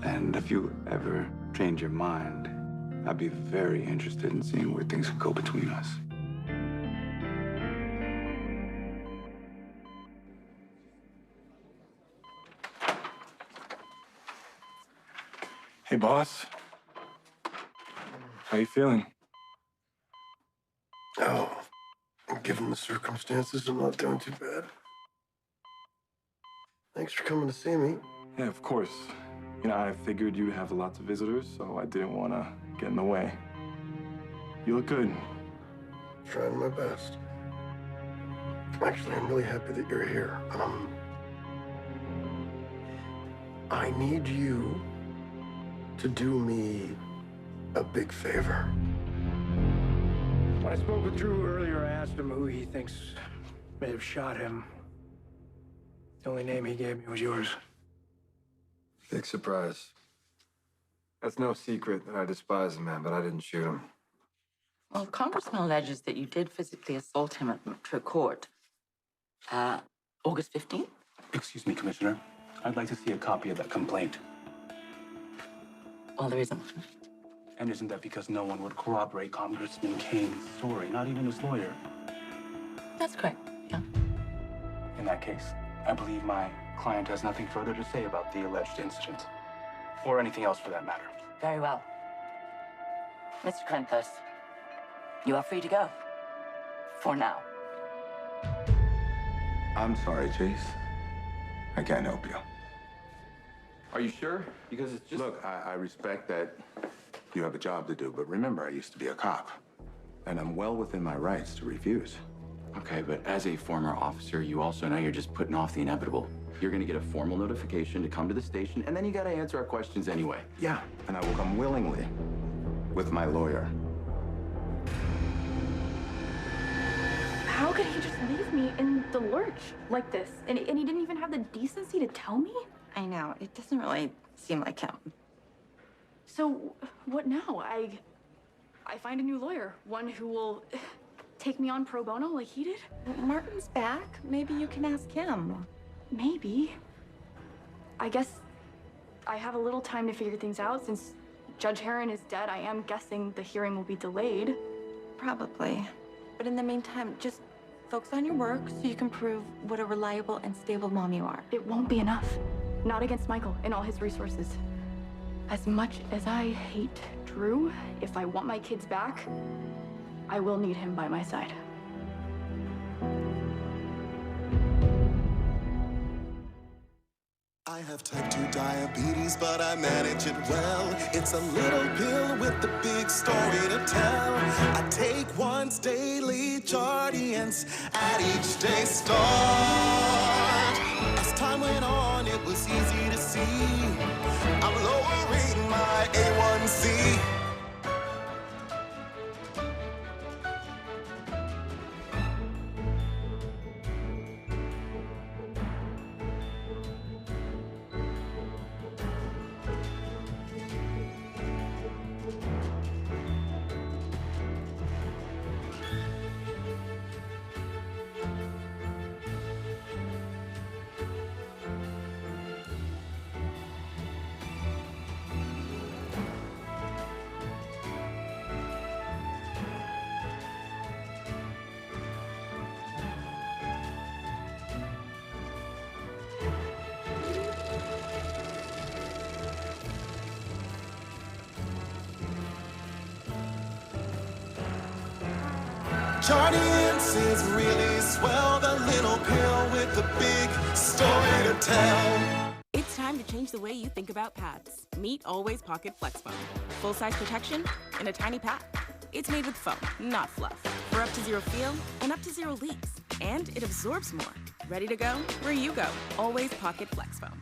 And if you ever change your mind, I'd be very interested in seeing where things could go between us. Hey, boss. How you feeling? Oh, given the circumstances, I'm not doing too bad. Thanks for coming to see me. Yeah, of course. You know, I figured you'd have lots of visitors, so I didn't want to get in the way. You look good. Trying my best. Actually, I'm really happy that you're here. I need you to do me a big favor. When I spoke with Drew earlier, I asked him who he thinks may have shot him. The only name he gave me was yours. Big surprise. That's no secret that I despise the man, but I didn't shoot him. Well, Congressman alleges that you did physically assault him at court. August 15th? Excuse me, Commissioner. I'd like to see a copy of that complaint. Well, there isn't one. And isn't that because no one would corroborate Congressman Kane's story, not even his lawyer? That's correct, yeah. In that case, I believe my client has nothing further to say about the alleged incident. Or anything else for that matter. Very well. Mr. Clintus, you are free to go. For now. I'm sorry, Chase. I can't help you. Are you sure? Because it's just... Look, I respect that you have a job to do, but remember, I used to be a cop. And I'm well within my rights to refuse. Okay, but as a former officer, you also know you're just putting off the inevitable. You're gonna get a formal notification to come to the station, and then you gotta answer our questions anyway. Yeah, and I will come willingly with my lawyer. How could he just leave me in the lurch like this? And he didn't even have the decency to tell me? I know, it doesn't really seem like him. So, what now? I find a new lawyer, one who will take me on pro bono like he did? Martin's back. Maybe you can ask him. Maybe. I guess I have a little time to figure things out. Since Judge Heron is dead, I am guessing the hearing will be delayed. Probably. But in the meantime, just focus on your work so you can prove what a reliable and stable mom you are. It won't be enough. Not against Michael and all his resources. As much as I hate Drew, if I want my kids back, I will need him by my side. I have type 2 diabetes, but I manage it well. It's a little pill with a big story to tell. I take once daily, Jardiance at each day start. As time went on, it was easy to see I'm lowering my A1C. Jardiance is really swell, the little pill with the big story to tell. It's time to change the way you think about pads. Meet Always Pocket Flex Foam. Full-size protection in a tiny pad. It's made with foam, not fluff. For up to zero feel and up to zero leaks. And it absorbs more. Ready to go where you go. Always Pocket Flex Foam.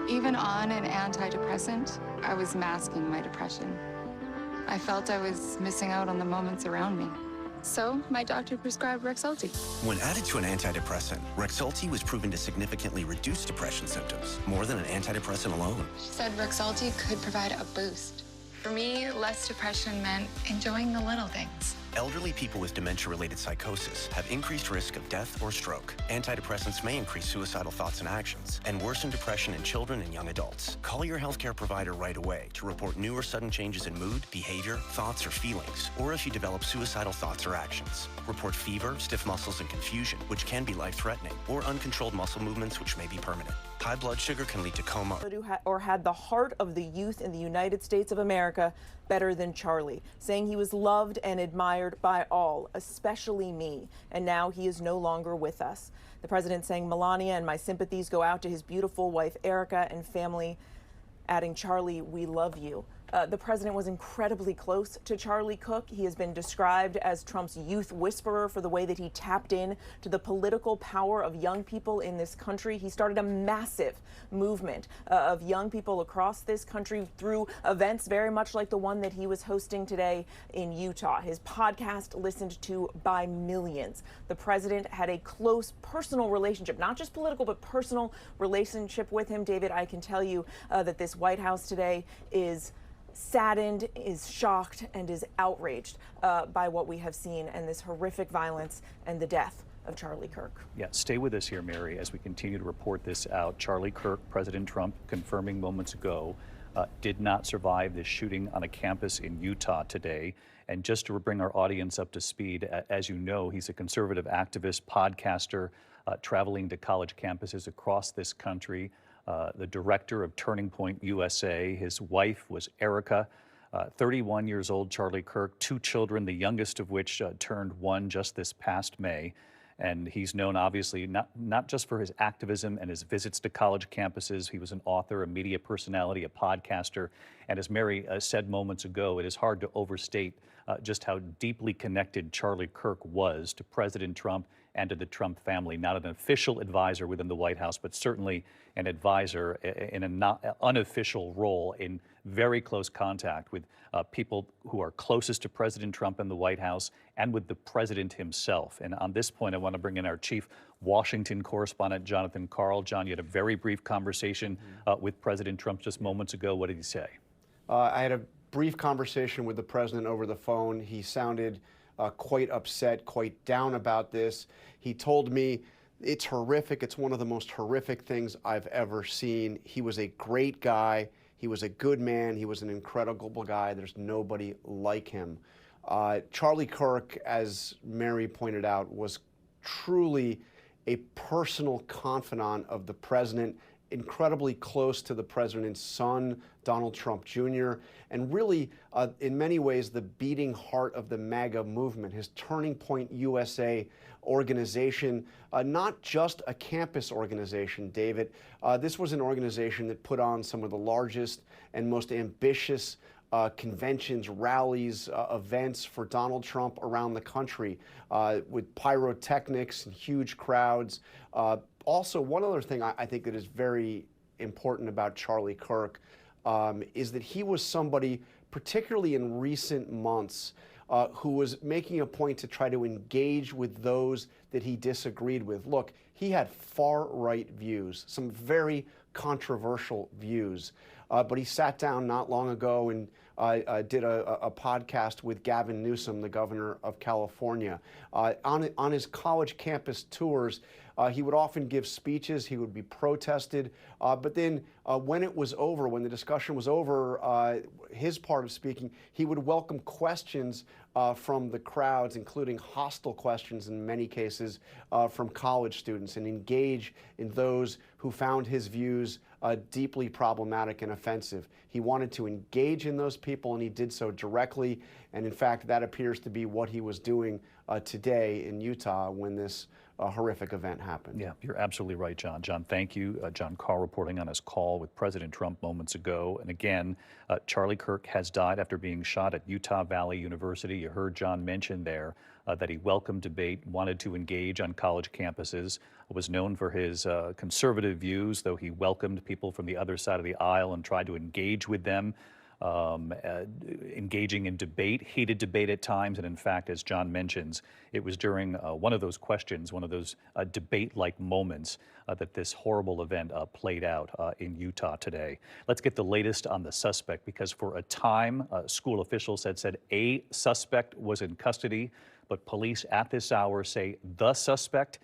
Even on an antidepressant, I was masking my depression. I felt I was missing out on the moments around me. So my doctor prescribed Rexulti. When added to an antidepressant, Rexulti was proven to significantly reduce depression symptoms, more than an antidepressant alone. She said Rexulti could provide a boost. For me, less depression meant enjoying the little things. Elderly people with dementia-related psychosis have increased risk of death or stroke. Antidepressants may increase suicidal thoughts and actions and worsen depression in children and young adults. Call your healthcare provider right away to report new or sudden changes in mood, behavior, thoughts, or feelings, or if you develop suicidal thoughts or actions. Report fever, stiff muscles, and confusion, which can be life-threatening, or uncontrolled muscle movements, which may be permanent. High blood sugar can lead to coma. Or had the heart of the youth in the United States of America better than Charlie, saying he was loved and admired admired by all, especially me, and now he is no longer with us. The president saying, Melania and my sympathies go out to his beautiful wife, Erica, and family, adding, Charlie, we love you. The president was incredibly close to Charlie Kirk. He has been described as Trump's youth whisperer for the way that he tapped in to the political power of young people in this country. He started a massive movement of young people across this country through events very much like the one that he was hosting today in Utah. His podcast listened to by millions. The president had a close personal relationship, not just political, but personal relationship with him. David, I can tell you that this White House today is saddened, is shocked, and is outraged by what we have seen and this horrific violence and the death of Charlie Kirk. Yeah, stay with us here, Mary, as we continue to report this out. Charlie Kirk, President Trump confirming moments ago, did not survive this shooting on a campus in Utah today. And just to bring our audience up to speed, as you know, he's a conservative activist, podcaster, traveling to college campuses across this country. The director of Turning Point USA. His wife was Erica, 31 years old, Charlie Kirk, 2 children, the youngest of which turned 1 just this past May. And he's known, obviously, not just for his activism and his visits to college campuses. He was an author, a media personality, a podcaster. And as Mary said moments ago, it is hard to overstate just how deeply connected Charlie Kirk was to President Trump and to the Trump family. Not an official advisor within the White House, but certainly an advisor in an unofficial role in very close contact with people who are closest to President Trump in the White House and with the president himself. And on this point, I want to bring in our chief Washington correspondent, Jonathan Karl. John, you had a very brief conversation with President Trump just moments ago. What did he say? I had a brief conversation with the president over the phone. He sounded quite upset, quite down about this. He told me it's horrific. It's one of the most horrific things I've ever seen. He was a great guy. He was a good man. He was an incredible guy. There's nobody like him. Charlie Kirk, as Mary pointed out, was truly a personal confidant of the president, incredibly close to the president's son, Donald Trump Jr., and really, in many ways, the beating heart of the MAGA movement. His Turning Point USA organization, not just a campus organization, David. This was an organization that put on some of the largest and most ambitious conventions, rallies, events for Donald Trump around the country with pyrotechnics and huge crowds. Also, one other thing I think that is very important about Charlie Kirk is that he was somebody, particularly in recent months, who was making a point to try to engage with those that he disagreed with. Look, he had far-right views, some very controversial views, but he sat down not long ago and did a podcast with Gavin Newsom, the governor of California. On his college campus tours, he would often give speeches. He would be protested. But then when it was over, when the discussion was over, his part of speaking, he would welcome questions from the crowds, including hostile questions in many cases from college students, and engage in those who found his views deeply problematic and offensive. He wanted to engage in those people, and he did so directly. And in fact, that appears to be what he was doing today in Utah when this horrific event happened. Yeah, you're absolutely right, John. John, thank you. John Karl reporting on his call with President Trump moments ago. And again, Charlie Kirk has died after being shot at Utah Valley University. You heard John mention there that he welcomed debate, wanted to engage on college campuses, was known for his conservative views, though he welcomed people from the other side of the aisle and tried to engage with them. Engaging in debate, heated debate at times. And in fact, as John mentions, it was during one of those questions, one of those debate-like moments that this horrible event played out in Utah today. Let's get the latest on the suspect, because for a time, school officials had said a suspect was in custody, but police at this hour say the suspect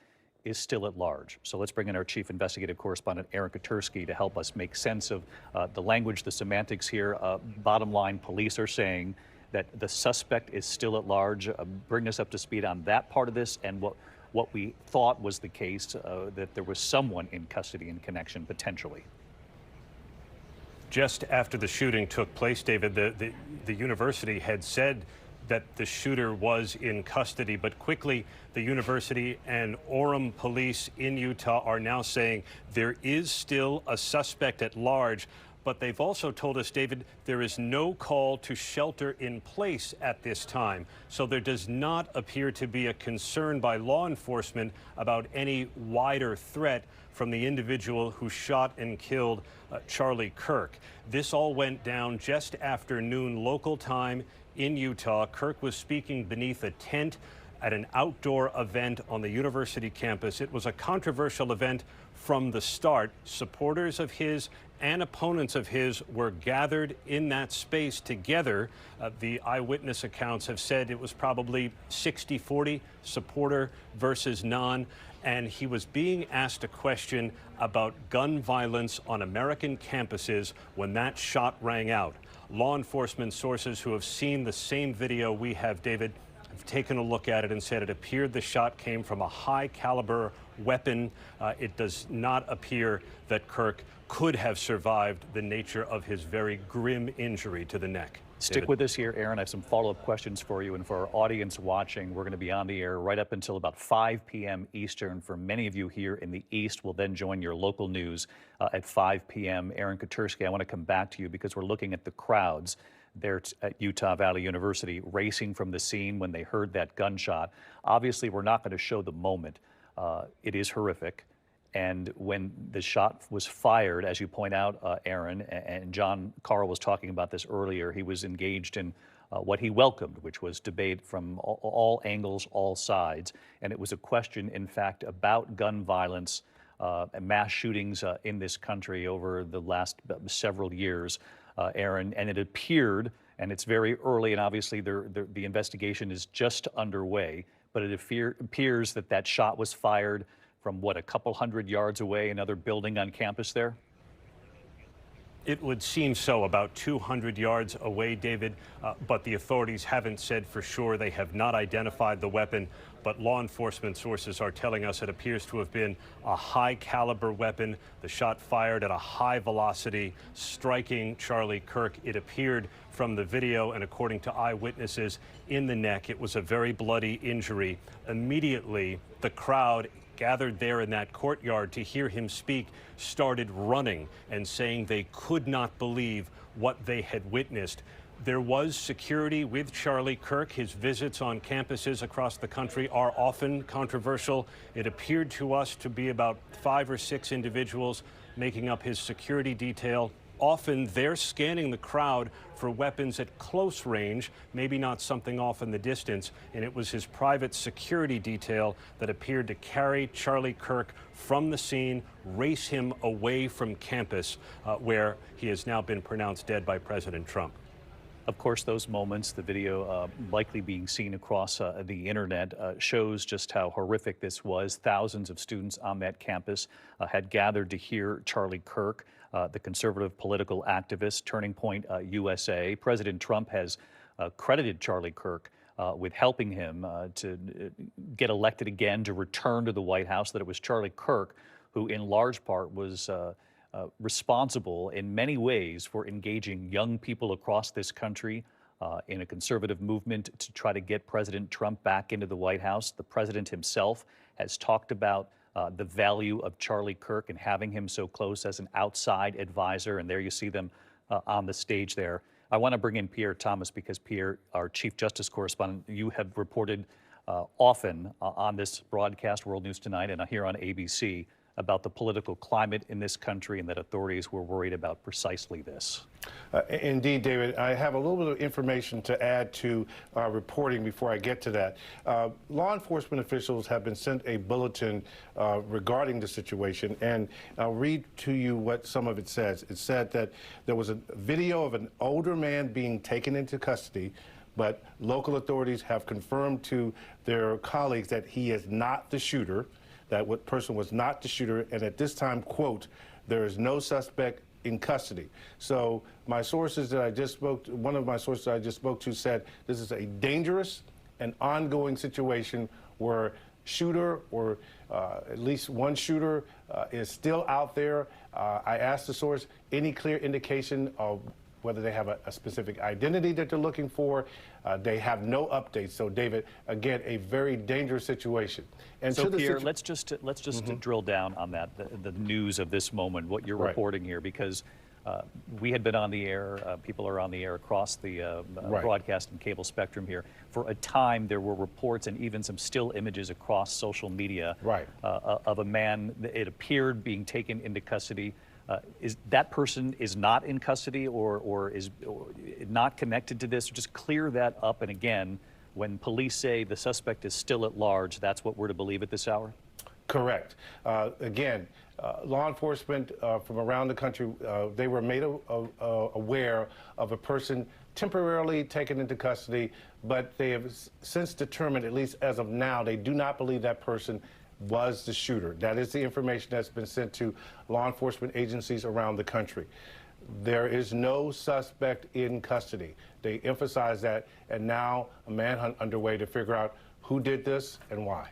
is still at large. So let's bring in our chief investigative correspondent, Aaron Katursky, to help us make sense of the language, the semantics here. Bottom line, police are saying that the suspect is still at large. Bring us up to speed on that part of this and what we thought was the case, that there was someone in custody in connection, potentially. Just after the shooting took place, David, the university had said that the shooter was in custody. But quickly, the university and Orem police in Utah are now saying there is still a suspect at large. But they've also told us, David, there is no call to shelter in place at this time. So there does not appear to be a concern by law enforcement about any wider threat from the individual who shot and killed Charlie Kirk. This all went down just after noon local time in Utah. Kirk was speaking beneath a tent at an outdoor event on the university campus. It was a controversial event from the start. Supporters of his and opponents of his were gathered in that space together. The eyewitness accounts have said it was probably 60-40, supporter versus non. And he was being asked a question about gun violence on American campuses when that shot rang out. Law enforcement sources who have seen the same video we have, David, have taken a look at it and said it appeared the shot came from a high-caliber weapon. It does not appear that Kirk could have survived the nature of his very grim injury to the neck. Stick with us here, Aaron. I have some follow-up questions for you. And for our audience watching, we're going to be on the air right up until about 5 p.m. Eastern. For many of you here in the East, we'll then join your local news at 5 p.m. Aaron Katursky, I want to come back to you because we're looking at the crowds there at Utah Valley University racing from the scene when they heard that gunshot. Obviously, we're not going to show the moment. It is horrific. And when the shot was fired, as you point out, Aaron, and John Carl was talking about this earlier, he was engaged in what he welcomed, which was debate from all angles, all sides. And it was a question, in fact, about gun violence and mass shootings in this country over the last several years, Aaron. And it appeared, and it's very early, and obviously the investigation is just underway, but it appears that that shot was fired from, what, a couple hundred yards away, another building on campus there? It would seem so, about 200 yards away, David, but the authorities haven't said for sure. They have not identified the weapon, but law enforcement sources are telling us it appears to have been a high-caliber weapon. The shot fired at a high velocity, striking Charlie Kirk. It appeared from the video, and according to eyewitnesses, in the neck. It was a very bloody injury. Immediately, the crowd gathered there in that courtyard to hear him speak started running and saying they could not believe what they had witnessed. There was security with Charlie Kirk. His visits on campuses across the country are often controversial. It appeared to us to be about 5 or 6 individuals making up his security detail. Often they're scanning the crowd for weapons at close range, maybe not something off in the distance. And it was his private security detail that appeared to carry Charlie Kirk from the scene, race him away from campus, where he has now been pronounced dead by President Trump. Of course, those moments, the video likely being seen across the internet, shows just how horrific this was. Thousands of students on that campus had gathered to hear Charlie Kirk, the conservative political activist, Turning Point USA. President Trump has credited Charlie Kirk with helping him to get elected again, to return to the White House, that it was Charlie Kirk who in large part was responsible in many ways for engaging young people across this country in a conservative movement to try to get President Trump back into the White House. The president himself has talked about the value of Charlie Kirk and having him so close as an outside advisor. And there you see them on the stage there. I want to bring in Pierre Thomas because, Pierre, our Chief Justice correspondent, you have reported often on this broadcast, World News Tonight, and here on ABC, about the political climate in this country and that authorities were worried about precisely this. Indeed, David. I have a little bit of information to add to our reporting before I get to that. Law enforcement officials have been sent a bulletin regarding the situation, and I'll read to you what some of it says. It said that there was a video of an older man being taken into custody, but local authorities have confirmed to their colleagues that he is not the shooter, that person was not the shooter, and at this time, quote, there is no suspect in custody. So my sources that I just spoke to, one of my sources that I just spoke to said this is a dangerous and ongoing situation where shooter or at least one shooter is still out there. I asked the source any clear indication of whether they have a specific identity that they're looking for. They have no updates. So, David, again, a very dangerous situation. And so, Pierre, let's just drill down on that, the news of this moment, what you're reporting here, because we had been on the air, people are on the air across the broadcast and cable spectrum here. For a time, there were reports and even some still images across social media of a man, it appeared, being taken into custody. Is that person is not in custody or is not connected to this? Just clear that up. And again, when police say the suspect is still at large, that's what we're to believe at this hour? Correct. Again, law enforcement from around the country, they were made aware of a person temporarily taken into custody, but they have since determined, at least as of now, they do not believe that person was the shooter. That is the information that's been sent to law enforcement agencies around the country. There is no suspect in custody. They emphasize that, and now a manhunt underway to figure out who did this and why.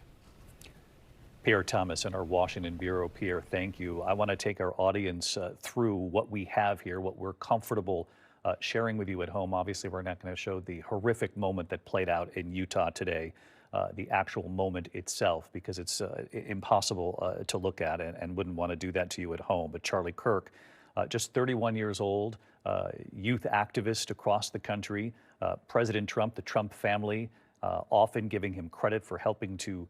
Pierre Thomas in our Washington Bureau. Pierre, thank you. I want to take our audience through what we have here, what we're comfortable sharing with you at home. Obviously, we're not going to show the horrific moment that played out in Utah today, the actual moment itself, because it's impossible to look at and wouldn't want to do that to you at home. But Charlie Kirk, just 31 years old, youth activist across the country, President Trump, the Trump family, often giving him credit for helping to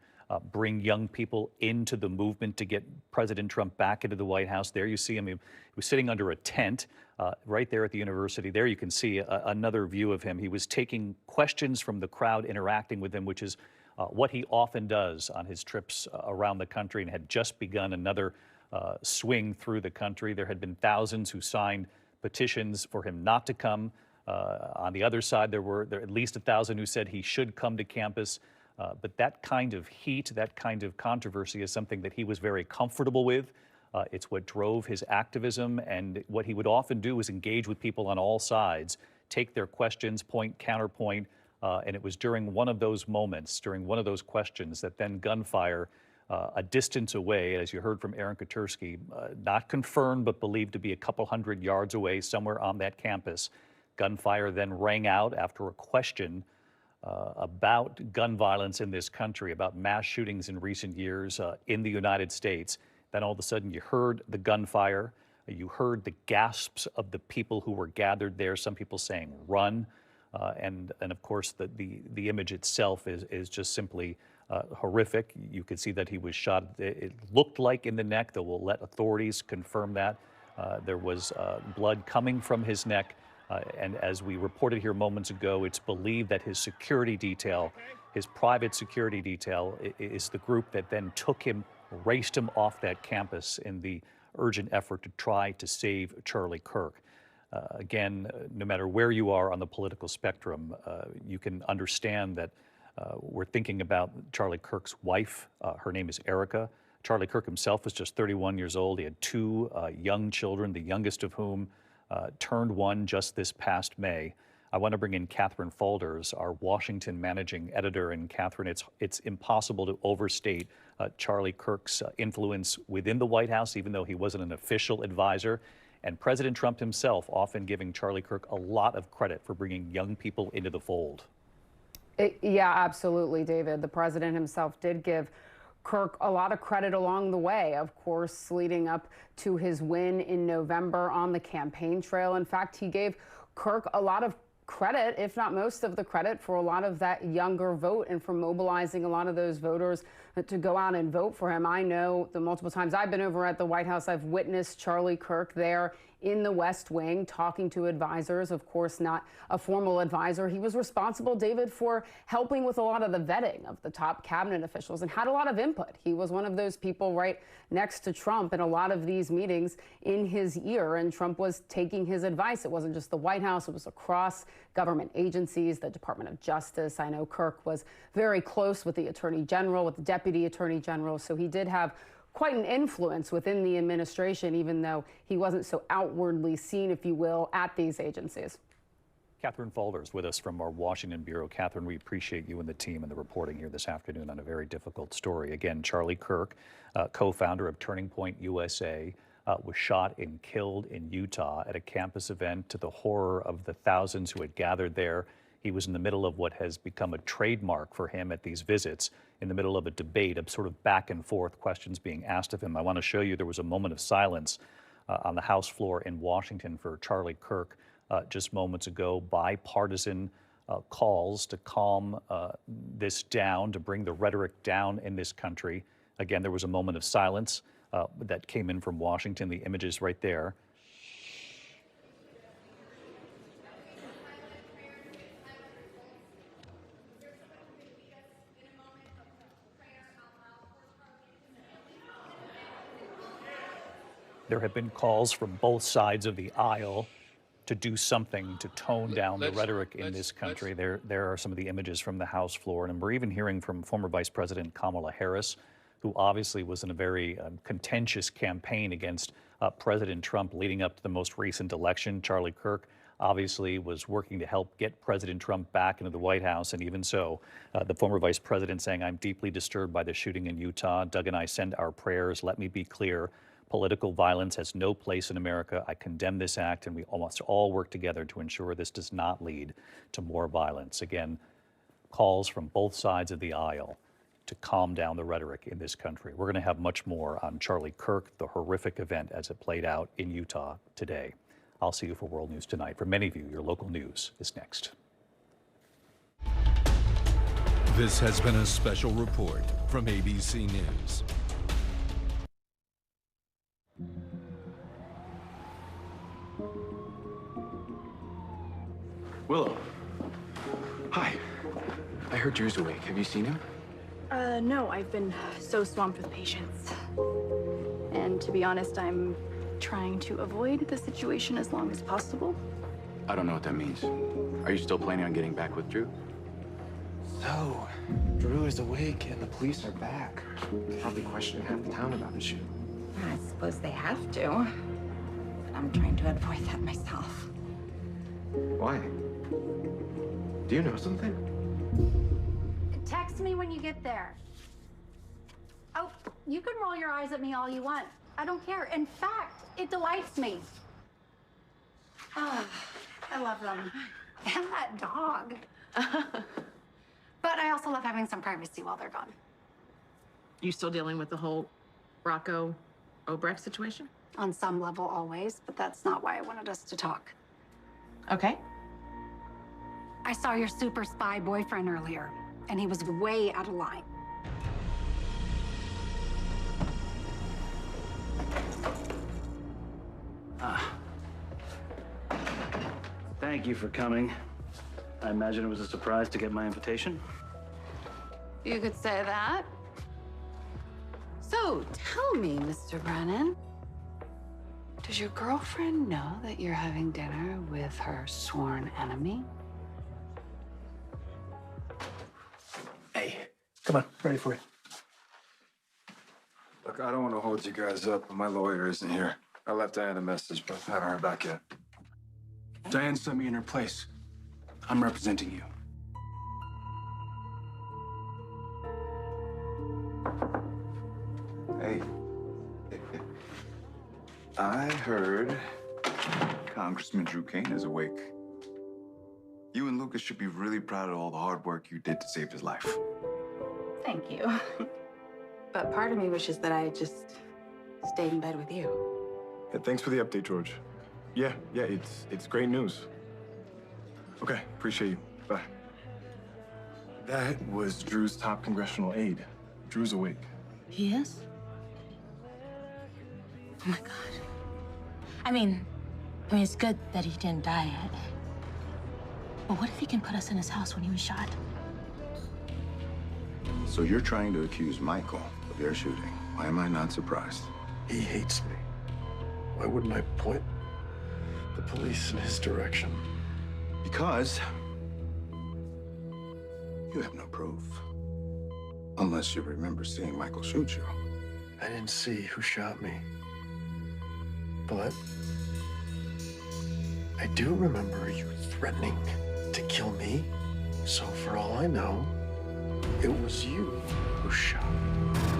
bring young people into the movement to get President Trump back into the White House. There you see him. He was sitting under a tent right there at the university. There you can see another view of him. He was taking questions from the crowd, interacting with them, which is what he often does on his trips around the country, and had just begun another swing through the country. There had been thousands who signed petitions for him not to come. On the other side, there were at least 1,000 who said he should come to campus. But that kind of heat, that kind of controversy is something that he was very comfortable with. It's what drove his activism, and what he would often do is engage with people on all sides, take their questions, point, counterpoint, and it was during one of those moments, during one of those questions, that then gunfire a distance away, as you heard from Aaron Katursky, not confirmed but believed to be a couple hundred yards away somewhere on that campus. Gunfire then rang out after a question about gun violence in this country, about mass shootings in recent years in the United States. Then all of a sudden you heard the gunfire, you heard the gasps of the people who were gathered there, some people saying run, and of course the image itself is just simply horrific. You could see that he was shot, it looked like in the neck, though we'll let authorities confirm that. There was blood coming from his neck. And as we reported here moments ago, it's believed that his security detail, his private security detail, is the group that then took him, raced him off that campus in the urgent effort to try to save Charlie Kirk. Again, no matter where you are on the political spectrum, you can understand that we're thinking about Charlie Kirk's wife. Her name is Erica. Charlie Kirk himself was just 31 years old. He had two young children, the youngest of whom turned one just this past May. I want to bring in Catherine Faulders, our Washington managing editor. And Catherine, it's impossible to overstate Charlie Kirk's influence within the White House, even though he wasn't an official advisor. And President Trump himself often giving Charlie Kirk a lot of credit for bringing young people into the fold. Yeah, absolutely, David. The president himself did give Kirk a lot of credit along the way, of course, leading up to his win in November on the campaign trail. In fact, he gave Kirk a lot of credit, if not most of the credit, for a lot of that younger vote and for mobilizing a lot of those voters to go out and vote for him. I know the multiple times I've been over at the White House, I've witnessed Charlie Kirk there in the West Wing talking to advisors, of course, not a formal advisor. He was responsible, David, for helping with a lot of the vetting of the top cabinet officials and had a lot of input. He was one of those people right next to Trump in a lot of these meetings in his ear, and Trump was taking his advice. It wasn't just the White House, it was across government agencies, the Department of Justice. I know Kirk was very close with the Attorney General, with the Deputy Attorney General, so he did have quite an influence within the administration, even though he wasn't so outwardly seen, if you will, at these agencies. Catherine Faulders with us from our Washington Bureau. Catherine, we appreciate you and the team and the reporting here this afternoon on a very difficult story. Again, Charlie Kirk, co-founder of Turning Point USA, was shot and killed in Utah at a campus event, to the horror of the thousands who had gathered there. He was in the middle of what has become a trademark for him at these visits, in the middle of a debate, of sort of back and forth, questions being asked of him. I want to show you, there was a moment of silence on the House floor in Washington for Charlie Kirk just moments ago. Bipartisan calls to calm this down, to bring the rhetoric down in this country. Again, there was a moment of silence that came in from Washington. The images right there. There have been calls from both sides of the aisle to do something to tone down the rhetoric in this country. There are some of the images from the House floor, and we're even hearing from former Vice President Kamala Harris, who obviously was in a very contentious campaign against President Trump leading up to the most recent election. Charlie Kirk obviously was working to help get President Trump back into the White House, and even so, the former vice president saying, "I'm deeply disturbed by the shooting in Utah. Doug and I send our prayers. Let me be clear. Political violence has no place in America. I condemn this act, and we must all work together to ensure this does not lead to more violence." Again, calls from both sides of the aisle to calm down the rhetoric in this country. We're going to have much more on Charlie Kirk, the horrific event as it played out in Utah today. I'll see you for World News Tonight. For many of you, your local news is next. This has been a special report from ABC News. Willow. Hi. I heard Drew's awake. Have you seen him? No, I've been so swamped with patients. And to be honest, I'm trying to avoid the situation as long as possible. I don't know what that means. Are you still planning on getting back with Drew? So, Drew is awake and the police are back. Probably questioning half the town about his shoot. I suppose they have to. But I'm trying to avoid that myself. Why? Do you know something? Text me when you get there. Oh, you can roll your eyes at me all you want. I don't care. In fact, it delights me. Ah, I love them. And that dog. But I also love having some privacy while they're gone. You still dealing with the whole Rocco Obrecht situation? On some level, always, but that's not why I wanted us to talk. Okay. I saw your super spy boyfriend earlier, and he was way out of line. Thank you for coming. I imagine it was a surprise to get my invitation. You could say that. So, tell me, Mr. Brennan, does your girlfriend know that you're having dinner with her sworn enemy? Hey, come on, ready for you. Look, I don't want to hold you guys up, but my lawyer isn't here. I left Diane a message, but I haven't heard back yet. Diane sent me in her place. I'm representing you. Hey. I heard Congressman Drew Kane is awake. You and Lucas should be really proud of all the hard work you did to save his life. Thank you. But part of me wishes that I just stayed in bed with you. Yeah, thanks for the update, George. Yeah, it's great news. Okay, appreciate you. Bye. That was Drew's top congressional aide. Drew's awake. He is? Oh my God. I mean, it's good that he didn't die yet. But what if he can put us in his house when he was shot? So you're trying to accuse Michael of your shooting. Why am I not surprised? He hates me. Why wouldn't I point the police in his direction? Because you have no proof. Unless you remember seeing Michael shoot you. I didn't see who shot me. But I do remember you threatening to kill me. So for all I know, it was you who shot me.